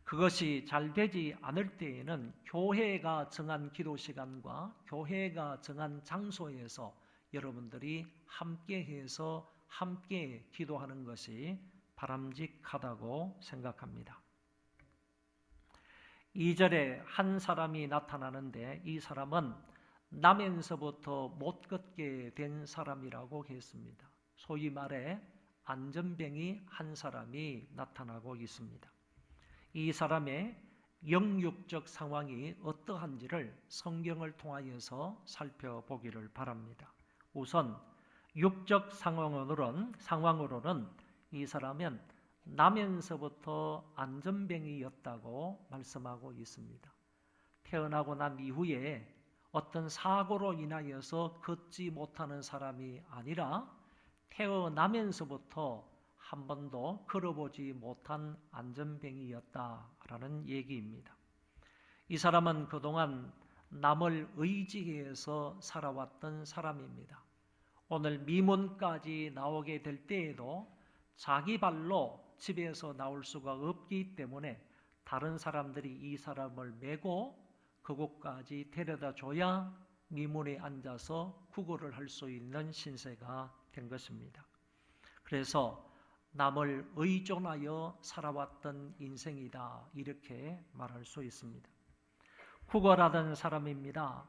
그것이 잘 되지 않을 때에는 교회가 정한 기도 시간과 교회가 정한 장소에서 여러분들이 함께해서 함께 기도하는 것이 바람직하다고 생각합니다. 2절에 한 사람이 나타나는데 이 사람은 나면서부터 못 걷게 된 사람이라고 했습니다. 소위 말해 안전병이 한 사람이 나타나고 있습니다. 이 사람의 영육적 상황이 어떠한지를 성경을 통하여서 살펴보기를 바랍니다. 우선 육적 상황으로는 이 사람은 나면서부터 안전병이었다고 말씀하고 있습니다. 태어나고 난 이후에 어떤 사고로 인하여서 걷지 못하는 사람이 아니라 태어나면서부터 한 번도 걸어보지 못한 안전병이었다라는 얘기입니다. 이 사람은 그동안 남을 의지해서 살아왔던 사람입니다. 오늘 미문까지 나오게 될 때에도 자기 발로 집에서 나올 수가 없기 때문에 다른 사람들이 이 사람을 메고 그곳까지 데려다 줘야 미문에 앉아서 구걸을 할 수 있는 신세가 된 것입니다. 그래서 남을 의존하여 살아왔던 인생이다 이렇게 말할 수 있습니다. 구걸하던 사람입니다.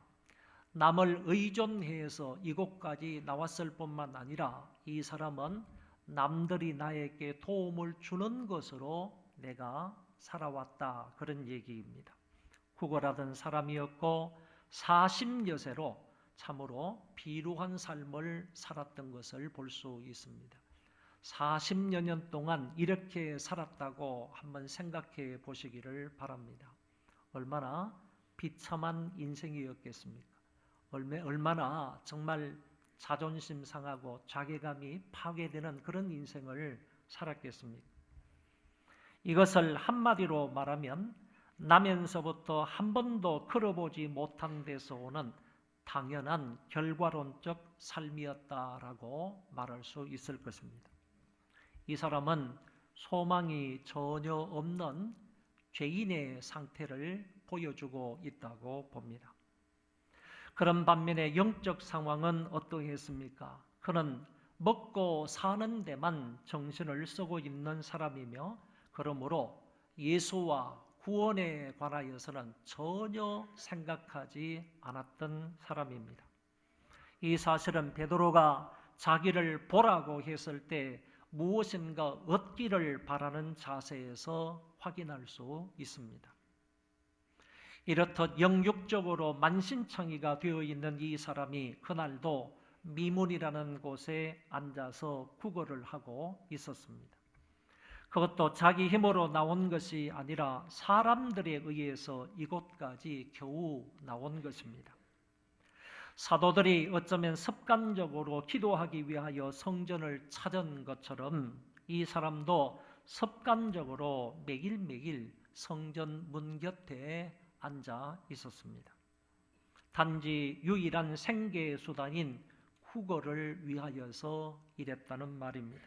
남을 의존해서 이곳까지 나왔을 뿐만 아니라 이 사람은 남들이 나에게 도움을 주는 것으로 내가 살아왔다 그런 얘기입니다. 구걸하던 사람이었고 40여세로 참으로 비루한 삶을 살았던 것을 볼 수 있습니다. 40여 년 동안 이렇게 살았다고 한번 생각해 보시기를 바랍니다. 얼마나 비참한 인생이었겠습니까? 얼마나 정말 자존심 상하고 자괴감이 파괴되는 그런 인생을 살았겠습니까? 이것을 한마디로 말하면 나면서부터 한 번도 걸어보지 못한 데서 오는 당연한 결과론적 삶이었다라고 말할 수 있을 것입니다. 이 사람은 소망이 전혀 없는 죄인의 상태를 보여주고 있다고 봅니다. 그런 반면에 영적 상황은 어떠했습니까? 그는 먹고 사는 데만 정신을 쓰고 있는 사람이며 그러므로 예수와 구원에 관하여서는 전혀 생각하지 않았던 사람입니다. 이 사실은 베드로가 자기를 보라고 했을 때 무엇인가 얻기를 바라는 자세에서 확인할 수 있습니다. 이렇듯 영육적으로 만신창이가 되어 있는 이 사람이 그날도 미문이라는 곳에 앉아서 구걸을 하고 있었습니다. 그것도 자기 힘으로 나온 것이 아니라 사람들에 의해서 이곳까지 겨우 나온 것입니다. 사도들이 어쩌면 습관적으로 기도하기 위하여 성전을 찾은 것처럼 이 사람도 습관적으로 매일매일 성전 문 곁에 앉아 있었습니다. 단지 유일한 생계 수단인 구걸을 위하여서 이랬다는 말입니다.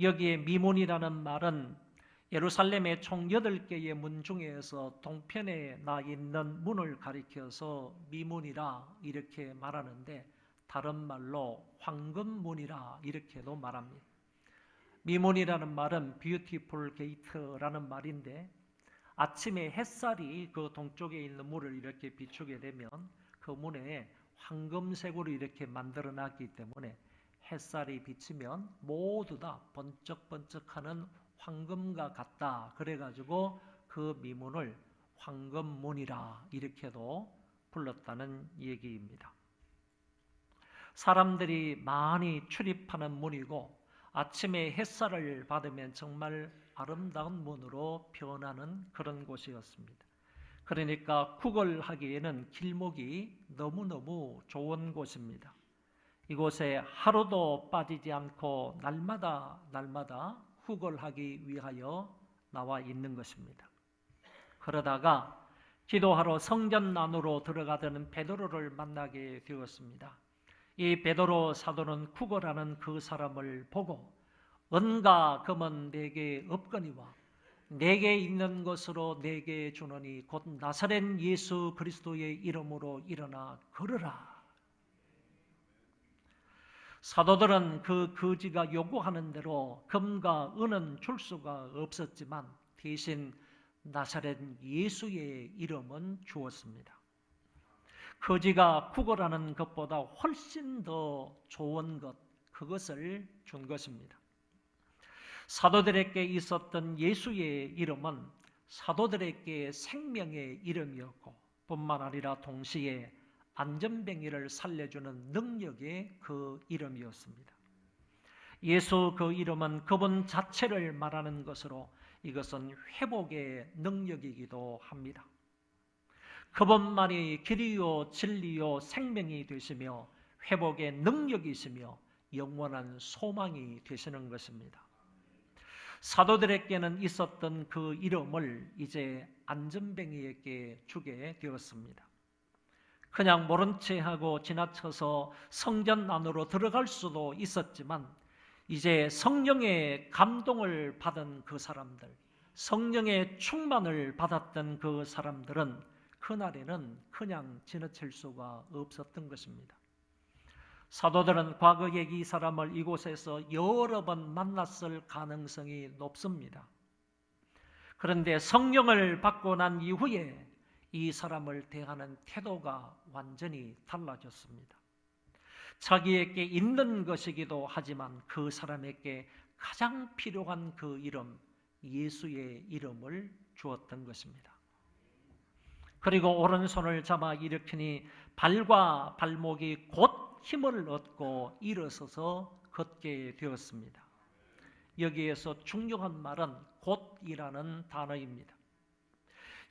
여기에 미문이라는 말은 예루살렘의 총 8개의 문 중에서 동편에 나 있는 문을 가리켜서 미문이라 이렇게 말하는데, 다른 말로 황금문이라 이렇게도 말합니다. 미문이라는 말은 beautiful gate라는 말인데, 아침에 햇살이 그 동쪽에 있는 문을 이렇게 비추게 되면 그 문에 황금색으로 이렇게 만들어 놨기 때문에 햇살이 비치면 모두 다 번쩍번쩍하는 황금과 같다. 그래가지고 그 미문을 황금문이라 이렇게도 불렀다는 얘기입니다. 사람들이 많이 출입하는 문이고 아침에 햇살을 받으면 정말 아름다운 문으로 변하는 그런 곳이었습니다. 그러니까 구걸하기에는 길목이 너무너무 좋은 곳입니다. 이곳에 하루도 빠지지 않고 날마다 구걸하기 위하여 나와 있는 것입니다. 그러다가 기도하러 성전 안으로 들어가던 베드로를 만나게 되었습니다. 이 베드로 사도는 구걸하는 그 사람을 보고 은과 금은 내게 없거니와 내게 있는 것으로 내게 주노니 곧 나사렛 예수 그리스도의 이름으로 일어나 걸으라. 사도들은 그 거지가 요구하는 대로 금과 은은 줄 수가 없었지만 대신 나사렛 예수의 이름은 주었습니다. 거지가 구걸하는 것보다 훨씬 더 좋은 것, 그것을 준 것입니다. 사도들에게 있었던 예수의 이름은 사도들에게 생명의 이름이었고 뿐만 아니라 동시에 안전뱅이를 살려주는 능력의 그 이름이었습니다. 예수 그 이름은 그분 자체를 말하는 것으로 이것은 회복의 능력이기도 합니다. 그분만이 길이요 진리요 생명이 되시며 회복의 능력이시며 영원한 소망이 되시는 것입니다. 사도들에게는 있었던 그 이름을 이제 안전뱅이에게 주게 되었습니다. 그냥 모른 채 하고 지나쳐서 성전 안으로 들어갈 수도 있었지만 이제 성령의 감동을 받은 그 사람들, 성령의 충만을 받았던 그 사람들은 그날에는 그냥 지나칠 수가 없었던 것입니다. 사도들은 과거에 이 사람을 이곳에서 여러 번 만났을 가능성이 높습니다. 그런데 성령을 받고 난 이후에 이 사람을 대하는 태도가 완전히 달라졌습니다. 자기에게 있는 것이기도 하지만 그 사람에게 가장 필요한 그 이름, 예수의 이름을 주었던 것입니다. 그리고 오른손을 잡아 일으키니 발과 발목이 곧 힘을 얻고 일어서서 걷게 되었습니다. 여기에서 중요한 말은 곧이라는 단어입니다.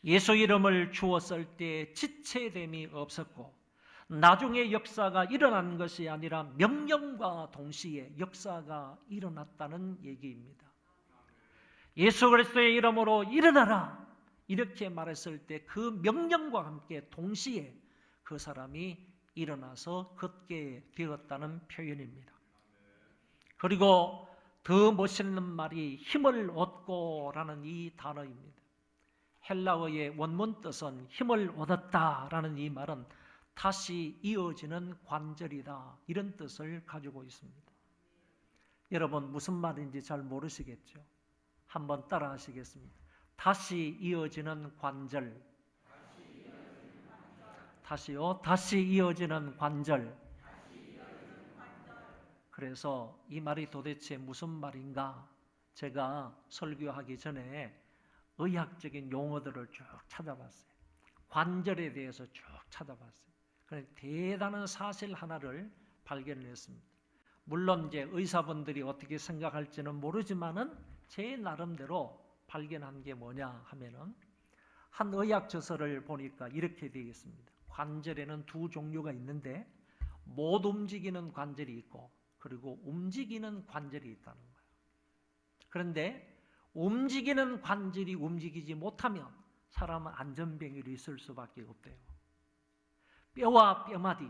예수 이름을 주었을 때 지체됨이 없었고 나중에 역사가 일어난 것이 아니라 명령과 동시에 역사가 일어났다는 얘기입니다. 예수 그리스도의 이름으로 일어나라 이렇게 말했을 때 그 명령과 함께 동시에 그 사람이 일어나서 걷게 되었다는 표현입니다. 그리고 더 멋있는 말이 힘을 얻고라는 이 단어입니다. 헬라어의 원문 뜻은 힘을 얻었다라는 이 말은 다시 이어지는 관절이다 이런 뜻을 가지고 있습니다. 여러분 무슨 말인지 잘 모르시겠죠? 한번 따라 하시겠습니다. 다시 이어지는 관절. 다시요. 다시 이어지는 관절. 그래서 이 말이 도대체 무슨 말인가? 제가 설교하기 전에 의학적인 용어들을 쭉 찾아봤어요. 관절에 대해서 쭉 찾아봤어요. 그래서 대단한 사실 하나를 발견했습니다. 물론 이제 의사분들이 어떻게 생각할지는 모르지만은 제 나름대로 발견한 게 뭐냐 하면은 한 의학 저서를 보니까 이렇게 되어 있습니다. 관절에는 두 종류가 있는데 못 움직이는 관절이 있고 그리고 움직이는 관절이 있다는 거예요. 그런데 움직이는 관절이 움직이지 못하면 사람은 안전병이 있을 수밖에 없대요. 뼈와 뼈마디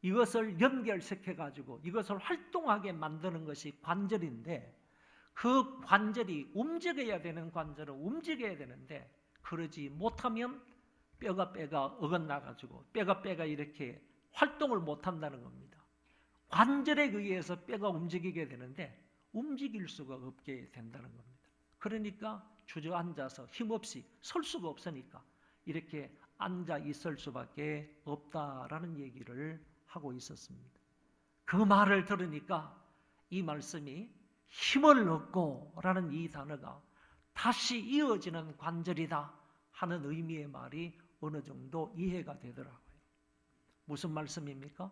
이것을 연결시켜 가지고 이것을 활동하게 만드는 것이 관절인데 그 관절이 움직여야 되는 관절은 움직여야 되는데 그러지 못하면 뼈가 어긋나 가지고 뼈가 이렇게 활동을 못한다는 겁니다. 관절에 의해서 뼈가 움직이게 되는데 움직일 수가 없게 된다는 겁니다. 그러니까 주저앉아서 힘없이 설 수가 없으니까 이렇게 앉아 있을 수밖에 없다라는 얘기를 하고 있었습니다. 그 말을 들으니까 이 말씀이 힘을 얻고라는 이 단어가 다시 이어지는 관절이다 하는 의미의 말이 어느 정도 이해가 되더라고요. 무슨 말씀입니까?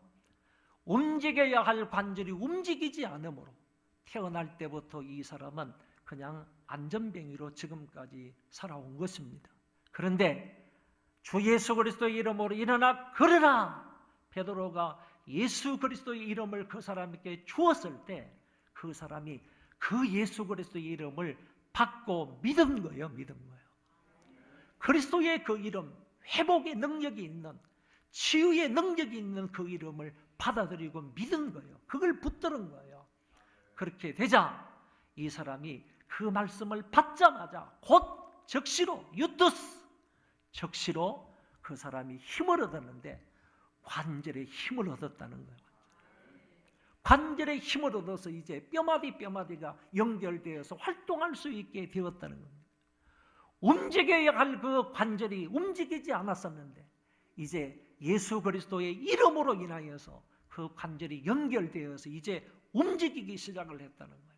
움직여야 할 관절이 움직이지 않으므로 태어날 때부터 이 사람은 그냥 안전병이로 지금까지 살아온 것입니다. 그런데 주 예수 그리스도의 이름으로 일어나 걸으라! 베드로가 예수 그리스도의 이름을 그 사람에게 주었을 때 그 사람이 그 예수 그리스도의 이름을 받고 믿은 거예요. 믿은 거예요. 그리스도의 그 이름, 회복의 능력이 있는, 치유의 능력이 있는 그 이름을 받아들이고 믿은 거예요. 그걸 붙드는 거예요. 그렇게 되자 이 사람이 그 말씀을 받자마자 곧 즉시로 유투스, 즉시로 그 사람이 힘을 얻었는데 관절에 힘을 얻었다는 거예요. 관절에 힘을 얻어서 이제 뼈마디가 연결되어서 활동할 수 있게 되었다는 겁니다. 움직여야 할 그 관절이 움직이지 않았었는데 이제 예수 그리스도의 이름으로 인하여서 그 관절이 연결되어서 이제 움직이기 시작을 했다는 거예요.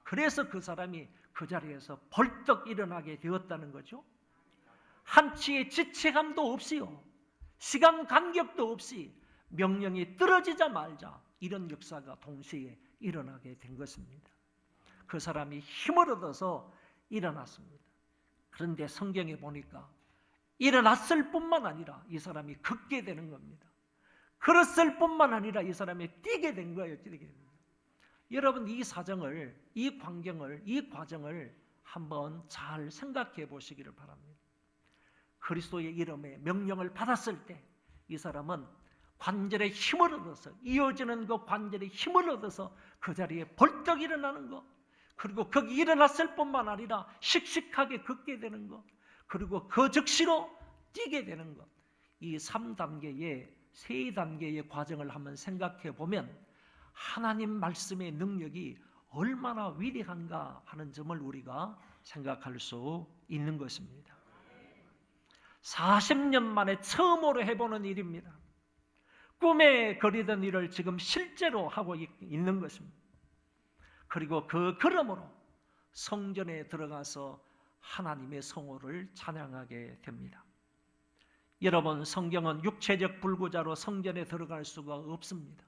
그래서 그 사람이 그 자리에서 벌떡 일어나게 되었다는 거죠. 한치의 지체감도 없이요, 시간 간격도 없이 명령이 떨어지자 말자 이런 역사가 동시에 일어나게 된 것입니다. 그 사람이 힘을 얻어서 일어났습니다. 그런데 성경에 보니까 일어났을 뿐만 아니라 이 사람이 걷게 되는 겁니다. 걸었을 뿐만 아니라 이 사람이 뛰게 된 거예요. 뛰게 된 거예요. 여러분 이 사정을, 이 광경을, 이 과정을 한번 잘 생각해 보시기를 바랍니다. 그리스도의 이름에 명령을 받았을 때 이 사람은 관절에 힘을 얻어서 이어지는 그 관절에 힘을 얻어서 그 자리에 벌떡 일어나는 것, 그리고 거기 일어났을 뿐만 아니라 씩씩하게 걷게 되는 것, 그리고 그 즉시로 뛰게 되는 것, 이 3단계의 3단계의 과정을 한번 생각해 보면 하나님 말씀의 능력이 얼마나 위대한가 하는 점을 우리가 생각할 수 있는 것입니다. 40년 만에 처음으로 해보는 일입니다. 꿈에 그리던 일을 지금 실제로 하고 있는 것입니다. 그리고 그 걸음으로 성전에 들어가서 하나님의 성호를 찬양하게 됩니다. 여러분, 성경은 육체적 불구자로 성전에 들어갈 수가 없습니다.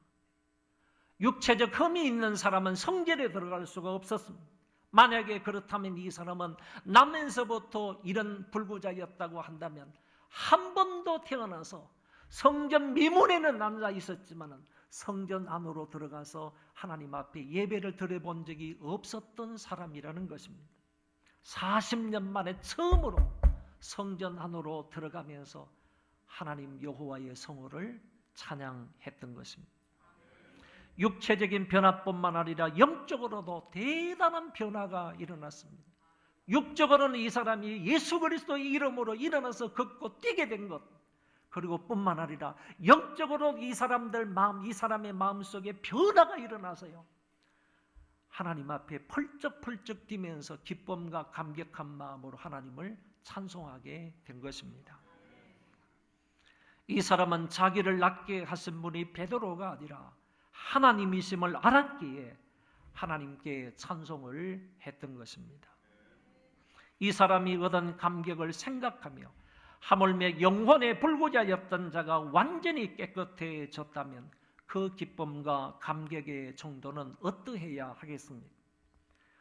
육체적 흠이 있는 사람은 성전에 들어갈 수가 없었습니다. 만약에 그렇다면 이 사람은 나면서부터 이런 불구자였다고 한다면 한 번도 태어나서 성전 미문에는 앉아 있었지만 성전 안으로 들어가서 하나님 앞에 예배를 드려본 적이 없었던 사람이라는 것입니다. 40년 만에 처음으로 성전 안으로 들어가면서 하나님 여호와의 성호를 찬양했던 것입니다. 육체적인 변화뿐만 아니라 영적으로도 대단한 변화가 일어났습니다. 육적으로는 이 사람이 예수 그리스도의 이름으로 일어나서 걷고 뛰게 된 것, 그리고 뿐만 아니라 영적으로 이 사람들 마음, 이 사람의 마음속에 변화가 일어나서요, 하나님 앞에 펄쩍펄쩍 뛰면서 기쁨과 감격한 마음으로 하나님을 찬송하게 된 것입니다. 이 사람은 자기를 낫게 하신 분이 베드로가 아니라 하나님이심을 알았기에 하나님께 찬송을 했던 것입니다. 이 사람이 얻은 감격을 생각하며 하물며 영혼의 불구자였던 자가 완전히 깨끗해졌다면 그 기쁨과 감격의 정도는 어떠해야 하겠습니까?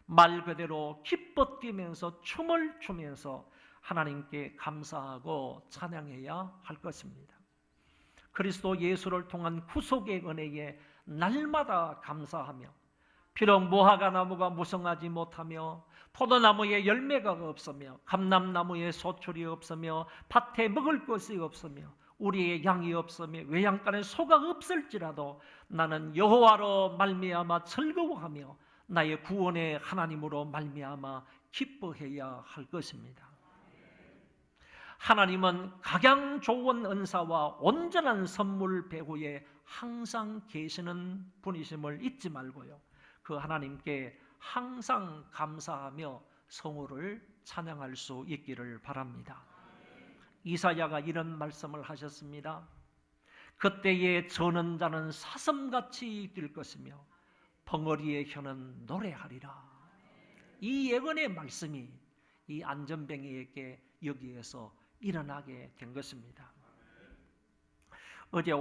말 그대로 기뻐 뛰면서 춤을 추면서 하나님께 감사하고 찬양해야 할 것입니다. 그리스도 예수를 통한 구속의 은혜에 날마다 감사하며 비록 무화과 나무가 무성하지 못하며 포도나무에 열매가 없으며 감람나무에 소출이 없으며 밭에 먹을 것이 없으며 우리의 양이 없으며 외양간에 소가 없을지라도 나는 여호와로 말미암아 즐거워하며 나의 구원의 하나님으로 말미암아 기뻐해야 할 것입니다. 하나님은 각양 좋은 은사와 온전한 선물 배후에 항상 계시는 분이심을 잊지 말고요. 그 하나님께 항상 감사하며 성호를 찬양할 수 있기를 바랍니다. 이사야가 이런 말씀을 하셨습니다. 그때에 저는 자는 사슴같이 뛸 것이며 벙어리의 혀는 노래하리라. 이 예언의 말씀이 이 안전뱅이에게 여기에서 일어나게 된 것입니다. 어제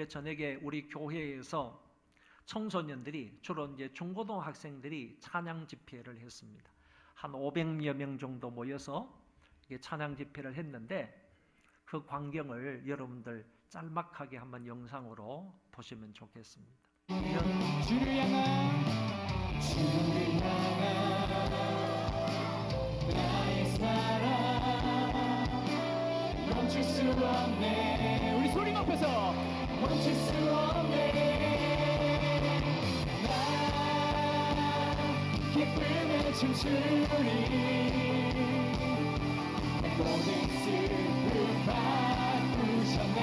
저녁에 우리 교회에서 청소년들이 주로 이제 중고등학생들이 찬양 집회를 했습니다. 한 500여 명 정도 모여서 찬양 집회를 했는데 그 광경을 여러분들 짤막하게 한번 영상으로 보시면 좋겠습니다. 주를 향한 나의 사랑 멈출 수 없네. 우리 소리 높여서 멈출 수 없네. 나 기쁨에 춤추리. 모든 슬픔 바꾸셨네.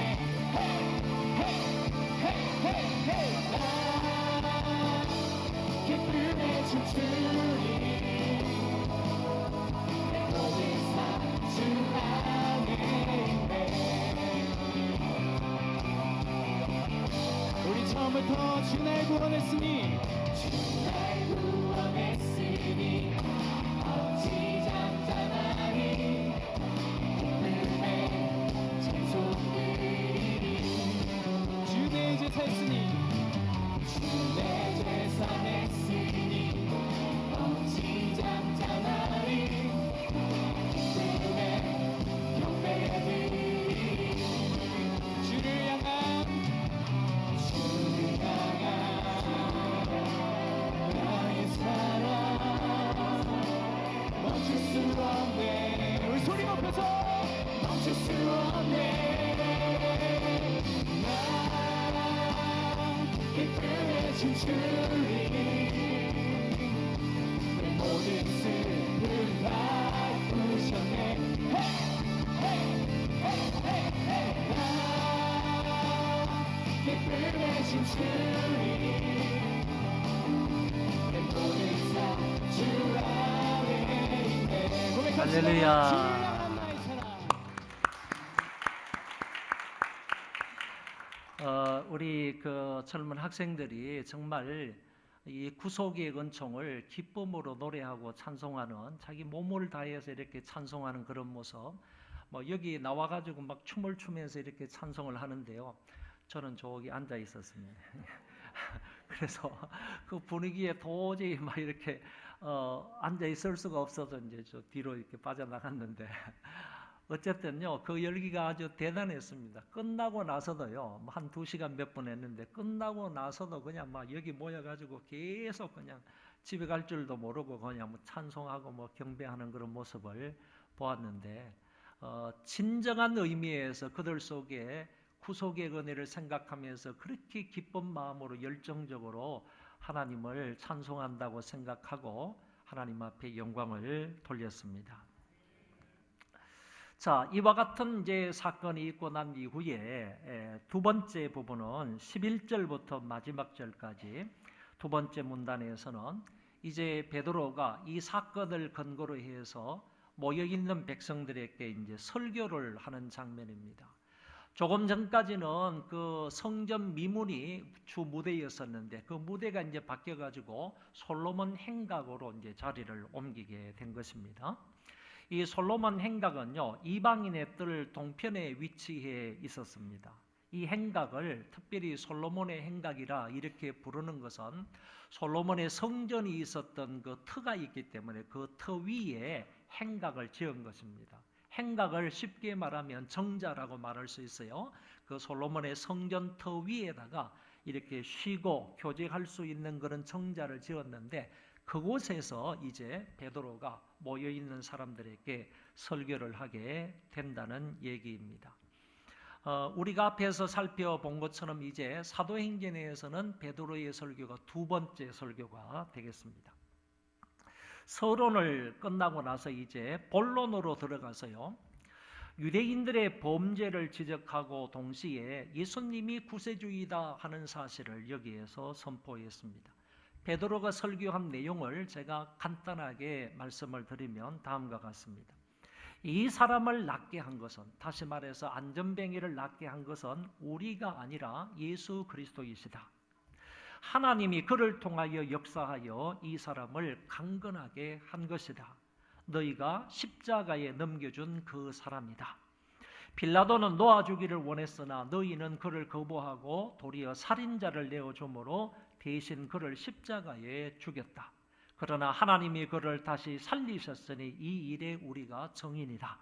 나 기쁨에 춤추리. 내 모든 삶 주 안에 있네. 우리 처음부터 주 날 구원했으니 주 날 구원했으니 어찌 잠잠하니. 기쁨에 찬송드리리. 주 내 제사 했으니 주 내 제사 했으니 어찌 잠잠하니. 기쁨에 경배드리리. 주를 향한 나의 사랑 멈출 수 없네. 우리 소리 높여서 멈출 수 없네. 나 기쁨에 춤추리. 내 모든 슬픔 바꾸셨네. 나 기쁨에 춤추리. 내 모든 삶 주 안에 있네. 고백합시다. 할렐루야. 주를 향한 나의 사랑. 우리 그 젊은 학생들이 정말 이 구속의 은총을 기쁨으로 노래하고 찬송하는, 자기 몸을 다해서 이렇게 찬송하는 그런 모습, 뭐 여기 나와가지고 막 춤을 추면서 이렇게 찬송을 하는데요. 저는 저기 앉아 있었습니다. 그래서 그 분위기에 도저히 막 이렇게 앉아 있을 수가 없어서 이제 저 뒤로 이렇게 빠져나갔는데, 어쨌든요 그 열기가 아주 대단했습니다. 끝나고 나서도요, 한 2시간 몇 분 했는데 끝나고 나서도 그냥 막 여기 모여가지고 계속 그냥 집에 갈 줄도 모르고 그냥 뭐 찬송하고 뭐 경배하는 그런 모습을 보았는데, 진정한 의미에서 그들 속에 구속의 은혜를 생각하면서 그렇게 기쁜 마음으로 열정적으로 하나님을 찬송한다고 생각하고 하나님 앞에 영광을 돌렸습니다. 자, 이와 같은 이제 사건이 있고 난 이후에 두 번째 부분은 11절부터 마지막 절까지 두 번째 문단에서는 이제 베드로가 이 사건을 근거로 해서 모여 있는 백성들에게 이제 설교를 하는 장면입니다. 조금 전까지는 그 성전 미문이 주 무대였었는데 그 무대가 이제 바뀌어가지고 솔로몬 행각으로 이제 자리를 옮기게 된 것입니다. 이 솔로몬 행각은요, 이방인의 뜰 동편에 위치해 있었습니다. 이 행각을 특별히 솔로몬의 행각이라 이렇게 부르는 것은 솔로몬의 성전이 있었던 그 터가 있기 때문에 그 터 위에 행각을 지은 것입니다. 행각을 쉽게 말하면 정자라고 말할 수 있어요. 그 솔로몬의 성전 터 위에다가 이렇게 쉬고 교제할 수 있는 그런 정자를 지었는데 그곳에서 이제 베드로가 모여 있는 사람들에게 설교를 하게 된다는 얘기입니다. 우리가 앞에서 살펴본 것처럼 이제 사도행전에서는 베드로의 설교가 두 번째 설교가 되겠습니다. 서론을 끝나고 나서 이제 본론으로 들어가서요. 유대인들의 범죄를 지적하고 동시에 예수님이 구세주이다 하는 사실을 여기에서 선포했습니다. 베드로가 설교한 내용을 제가 간단하게 말씀을 드리면 다음과 같습니다. 이 사람을 낫게 한 것은, 다시 말해서 안전뱅이를 낫게 한 것은 우리가 아니라 예수 그리스도이시다. 하나님이 그를 통하여 역사하여 이 사람을 강건하게 한 것이다. 너희가 십자가에 넘겨준 그 사람이다. 빌라도는 놓아주기를 원했으나 너희는 그를 거부하고 도리어 살인자를 내어주므로 대신 그를 십자가에 죽였다. 그러나 하나님이 그를 다시 살리셨으니 이 일에 우리가 정인이다.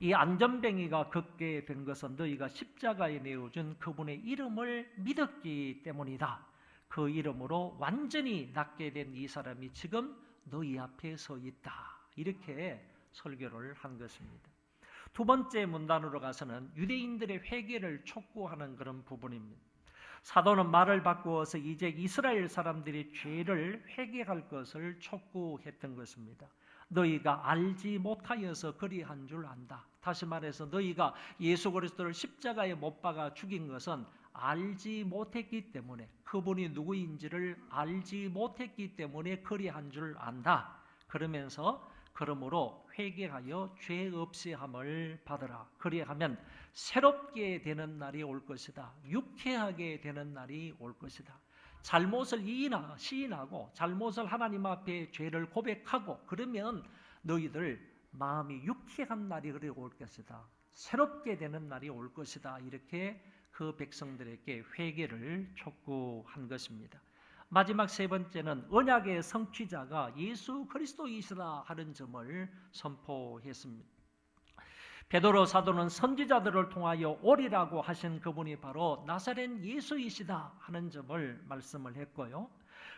이 안전뱅이가 걷게 된 것은 너희가 십자가에 내어준 그분의 이름을 믿었기 때문이다. 그 이름으로 완전히 낫게 된 이 사람이 지금 너희 앞에 서 있다. 이렇게 설교를 한 것입니다. 두 번째 문단으로 가서는 유대인들의 회개를 촉구하는 그런 부분입니다. 사도는 말을 바꾸어서 이제 이스라엘 사람들이 죄를 회개할 것을 촉구했던 것입니다. 너희가 알지 못하여서 그리한 줄 안다. 다시 말해서 너희가 예수 그리스도를 십자가에 못 박아 죽인 것은 알지 못했기 때문에, 그분이 누구인지를 알지 못했기 때문에 그리한 줄 안다. 그러면서 그러므로 회개하여 죄 없이 함을 받으라. 그리하면 새롭게 되는 날이 올 것이다. 유쾌하게 되는 날이 올 것이다. 잘못을 시인하고 잘못을 하나님 앞에 죄를 고백하고 그러면 너희들 마음이 유쾌한 날이 올 것이다. 새롭게 되는 날이 올 것이다. 이렇게 그 백성들에게 회개를 촉구한 것입니다. 마지막 세 번째는 언약의 성취자가 예수 그리스도이시다 하는 점을 선포했습니다. 베드로 사도는 선지자들을 통하여 오리라고 하신 그분이 바로 나사렛 예수이시다 하는 점을 말씀을 했고요.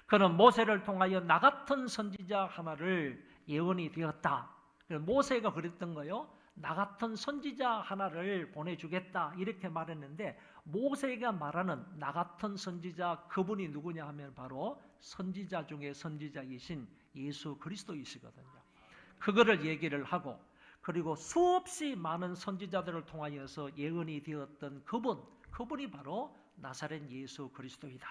그는 모세를 통하여 나 같은 선지자 하나를 예언이 되었다. 모세가 그랬던 거요. 나 같은 선지자 하나를 보내주겠다 이렇게 말했는데 모세가 말하는 나 같은 선지자 그분이 누구냐 하면 바로 선지자 중에 선지자이신 예수 그리스도이시거든요. 그거를 얘기를 하고 그리고 수없이 많은 선지자들을 통하여서 예언이 되었던 그분이 바로 나사렛 예수 그리스도이다.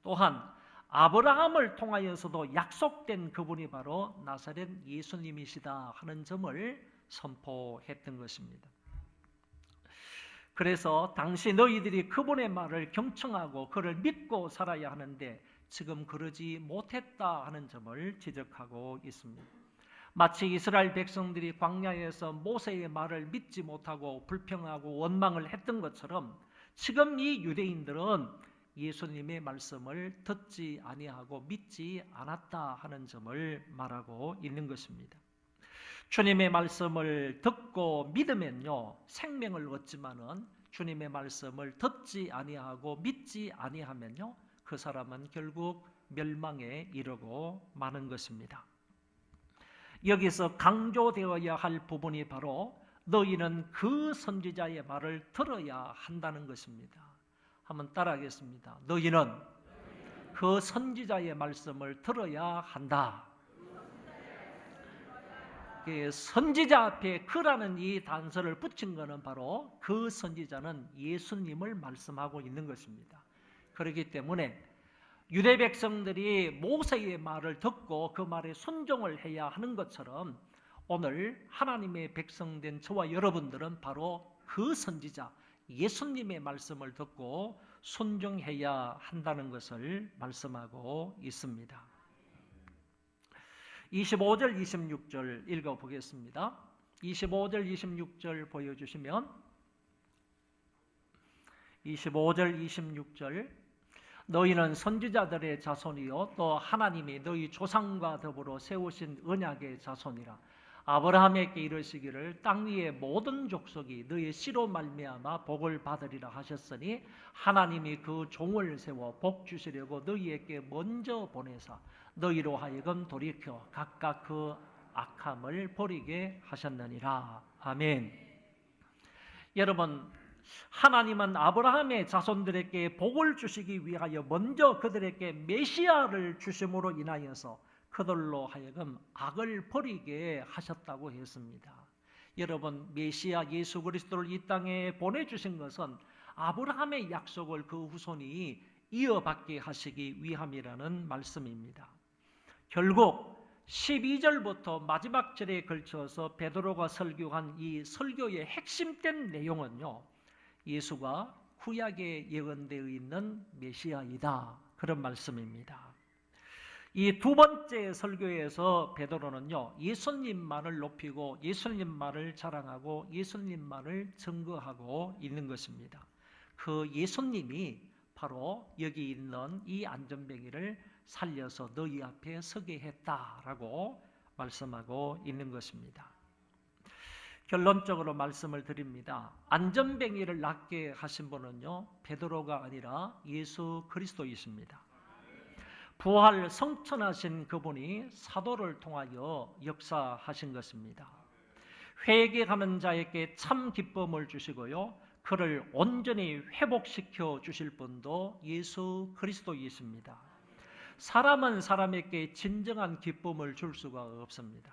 또한 아브라함을 통하여서도 약속된 그분이 바로 나사렛 예수님이시다 하는 점을 선포했던 것입니다. 그래서 당시 너희들이 그분의 말을 경청하고 그를 믿고 살아야 하는데 지금 그러지 못했다 하는 점을 지적하고 있습니다. 마치 이스라엘 백성들이 광야에서 모세의 말을 믿지 못하고 불평하고 원망을 했던 것처럼 지금 이 유대인들은 예수님의 말씀을 듣지 아니하고 믿지 않았다 하는 점을 말하고 있는 것입니다. 주님의 말씀을 듣고 믿으면요 생명을 얻지만은 주님의 말씀을 듣지 아니하고 믿지 아니하면요 그 사람은 결국 멸망에 이르고 마는 것입니다. 여기서 강조되어야 할 부분이 바로 너희는 그 선지자의 말을 들어야 한다는 것입니다. 한번 따라하겠습니다. 너희는 그 선지자의 말씀을 들어야 한다. 선지자 앞에 그라는 이 단서를 붙인 것은 바로 그 선지자는 예수님을 말씀하고 있는 것입니다. 그렇기 때문에 유대 백성들이 모세의 말을 듣고 그 말에 순종을 해야 하는 것처럼 오늘 하나님의 백성된 저와 여러분들은 바로 그 선지자 예수님의 말씀을 듣고 순종해야 한다는 것을 말씀하고 있습니다. 25절, 26절 읽어보겠습니다. 25절, 26절 보여주시면 25절, 26절 너희는 선지자들의 자손이요 또 하나님이 너희 조상과 더불어 세우신 언약의 자손이라. 아브라함에게 이르시기를 땅 위의 모든 족속이 너희 씨로 말미암아 복을 받으리라 하셨으니 하나님이 그 종을 세워 복 주시려고 너희에게 먼저 보내사 너희로 하여금 돌이켜 각각 그 악함을 버리게 하셨느니라. 아멘. 여러분, 하나님은 아브라함의 자손들에게 복을 주시기 위하여 먼저 그들에게 메시아를 주심으로 인하여서 그들로 하여금 악을 버리게 하셨다고 했습니다. 여러분, 메시아 예수 그리스도를 이 땅에 보내주신 것은 아브라함의 약속을 그 후손이 이어받게 하시기 위함이라는 말씀입니다. 결국 12절부터 마지막 절에 걸쳐서 베드로가 설교한 이 설교의 핵심된 내용은요, 예수가 구약에 예언되어 있는 메시아이다, 그런 말씀입니다. 이 두 번째 설교에서 베드로는요, 예수님만을 높이고 예수님만을 자랑하고 예수님만을 증거하고 있는 것입니다. 그 예수님이 바로 여기 있는 이 안전뱅이를 살려서 너희 앞에 서게 했다라고 말씀하고 있는 것입니다. 결론적으로 말씀을 드립니다. 안전뱅이를 낫게 하신 분은요, 베드로가 아니라 예수 그리스도이십니다. 부활 성천하신 그분이 사도를 통하여 역사하신 것입니다. 회개하는 자에게 참 기쁨을 주시고요, 그를 온전히 회복시켜 주실 분도 예수 그리스도이십니다. 사람은 사람에게 진정한 기쁨을 줄 수가 없습니다.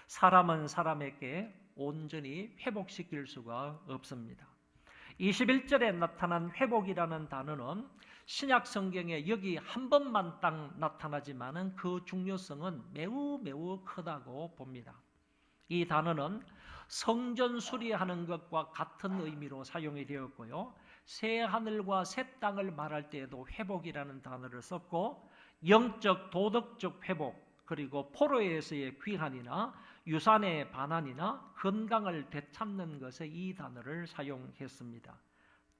사람은 사람에게 온전히 회복시킬 수가 없습니다. 21절에 나타난 회복이라는 단어는 신약 성경에 여기 한 번만 딱 나타나지만은 그 중요성은 매우 크다고 봅니다. 이 단어는 성전 수리하는 것과 같은 의미로 사용이 되었고요, 새 하늘과 새 땅을 말할 때에도 회복이라는 단어를 썼고, 영적 도덕적 회복, 그리고 포로에서의 귀환이나 유산의 반환이나 건강을 되찾는 것에 이 단어를 사용했습니다.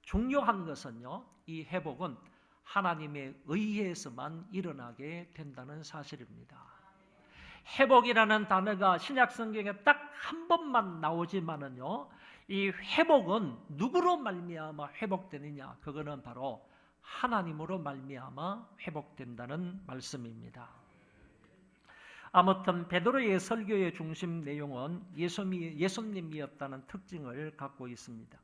중요한 것은요, 이 회복은 하나님의 의에서만 일어나게 된다는 사실입니다. 회복이라는 단어가 신약 성경에 딱 한 번만 나오지만은요, 이 회복은 누구로 말미암아 회복되느냐? 그거는 바로 하나님으로 말미암아 회복된다는 말씀입니다. 아무튼 베드로의 설교의 중심 내용은 예수님이었다는 특징을 갖고 있습니다.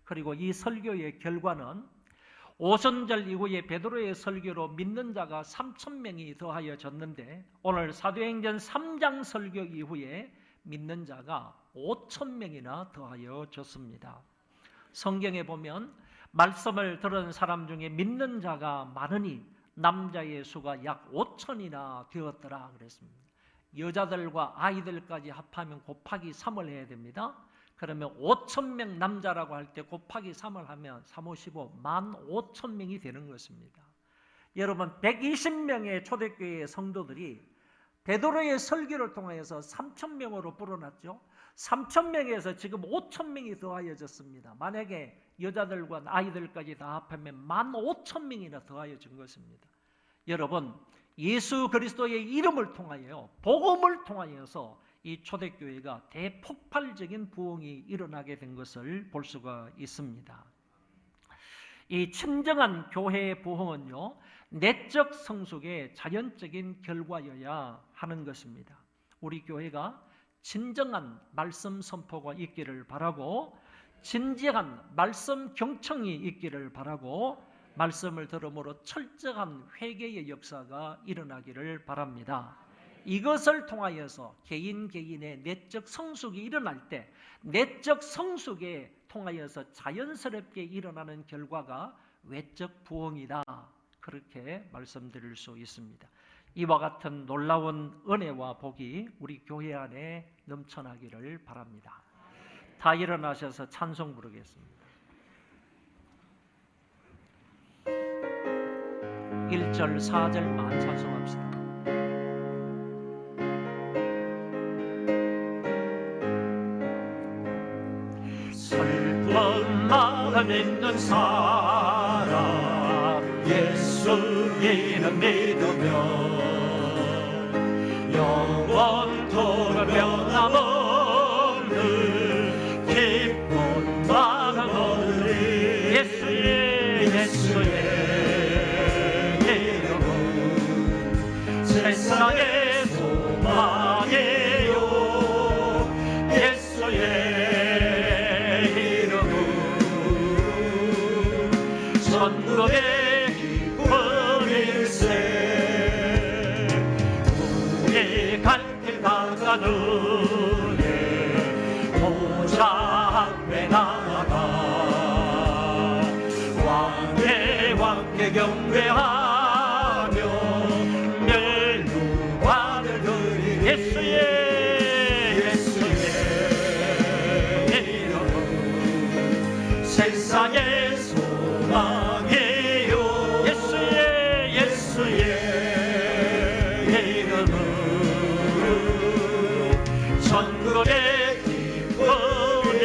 그리고 이 설교의 결과는 오순절 이후에 베드로의 설교로 믿는 자가 3,000명이 더하여졌는데, 오늘 사도행전 3장 설교 이후에 믿는 자가 5,000명이나 더하여졌습니다. 성경에 보면 말씀을 들은 사람 중에 믿는 자가 많으니 남자의 수가 약 5,000이나 되었더라 그랬습니다. 여자들과 아이들까지 합하면 곱하기 3을 해야 됩니다. 그러면 5,000명 남자라고 할 때 곱하기 3을 하면 355, 15,000명이 되는 것입니다. 여러분, 120명의 초대교회 성도들이 베드로의 설교를 통해서 3,000명으로 불어났죠. 3,000명에서 지금 5,000명이 더하여졌습니다. 만약에 여자들과 아이들까지 다 합하면 15,000명이나 더하여진 것입니다. 여러분, 예수 그리스도의 이름을 통하여, 복음을 통하여서 이 초대교회가 대폭발적인 부흥이 일어나게 된 것을 볼 수가 있습니다. 이 진정한 교회의 부흥은요, 내적 성숙의 자연적인 결과여야 하는 것입니다. 우리 교회가 진정한 말씀 선포가 있기를 바라고, 진지한 말씀 경청이 있기를 바라고, 말씀을 들음으로 철저한 회개의 역사가 일어나기를 바랍니다. 이것을 통하여서 개인의 내적 성숙이 일어날 때, 내적 성숙에 통하여서 자연스럽게 일어나는 결과가 외적 부흥이다, 그렇게 말씀드릴 수 있습니다. 이와 같은 놀라운 은혜와 복이 우리 교회 안에 넘쳐나기를 바랍니다. 다 일어나셔서 찬송 부르겠습니다. 3절 4절만 찬송합시다. 슬픈 마음 있는 사람 예수 이름 믿으면 영원토록 변함없는 기쁜 마음 얻으리. 예수의 이름은 세상의 소망이요. 예수의 이름은 천국의 기쁨일세. 우리 갈 길 가가는에 보좌 앞에 나아가 왕께 경배하며 멸류관을 드리. 예수의 이름은 세상의 소망이요. 예수의 이름은 천국의 기쁨일세.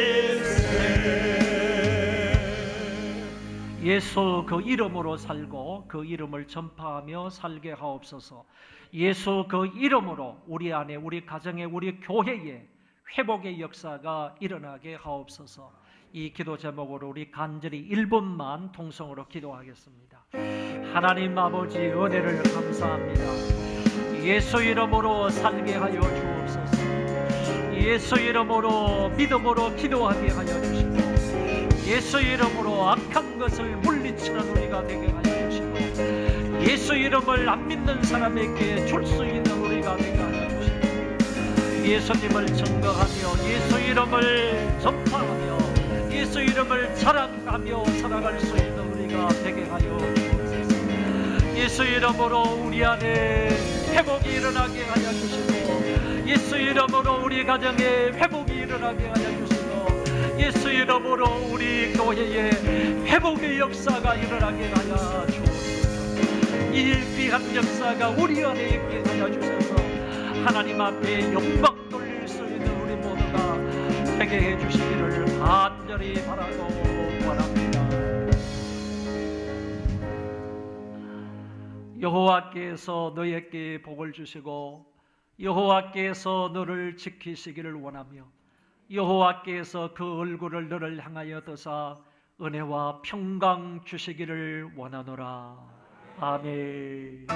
예수 그 이름으로 살고 그 이름을 전파하며 살게 하옵소서. 예수 그 이름으로 우리 안에, 우리 가정에, 우리 교회에 회복의 역사가 일어나게 하옵소서. 이 기도 제목으로 우리 간절히 1분만 통성으로 기도하겠습니다. 하나님 아버지, 은혜를 감사합니다. 예수 이름으로 살게 하여 주옵소서. 예수 이름으로 믿음으로 기도하게 하여 주시고, 예수 이름으로 악한 것을 물리치는 우리가 되게 하여 주시고, 예수 이름을 안 믿는 사람에게 줄 수 있는 우리가 되게 하여 주시고, 예수님을 증거하며 예수 이름을 전파하며 예수 이름을 자랑하며 살아갈 수 있는 우리가 되게 하여 주옵소서. 예수 이름으로 우리 안에 회복이 일어나게 하여 주시고, 예수 이름으로 우리 가정에 회복이 일어나게 하여 주시고, 예수 이름으로 우리 교회에 회복의 역사가 일어나게 하여 주옵소서. 이 귀한 역사가 우리 안에 있게 하여 주셔서 하나님 앞에 영광 돌릴 수 있는 우리 모두가 되게 해주시기를 간절히 바라고 원합니다. 여호와께서 너에게 복을 주시고 여호와께서 너를 지키시기를 원하며 여호와께서 그 얼굴을 너를 향하여 드사 은혜와 평강 주시기를 원하노라. 아멘.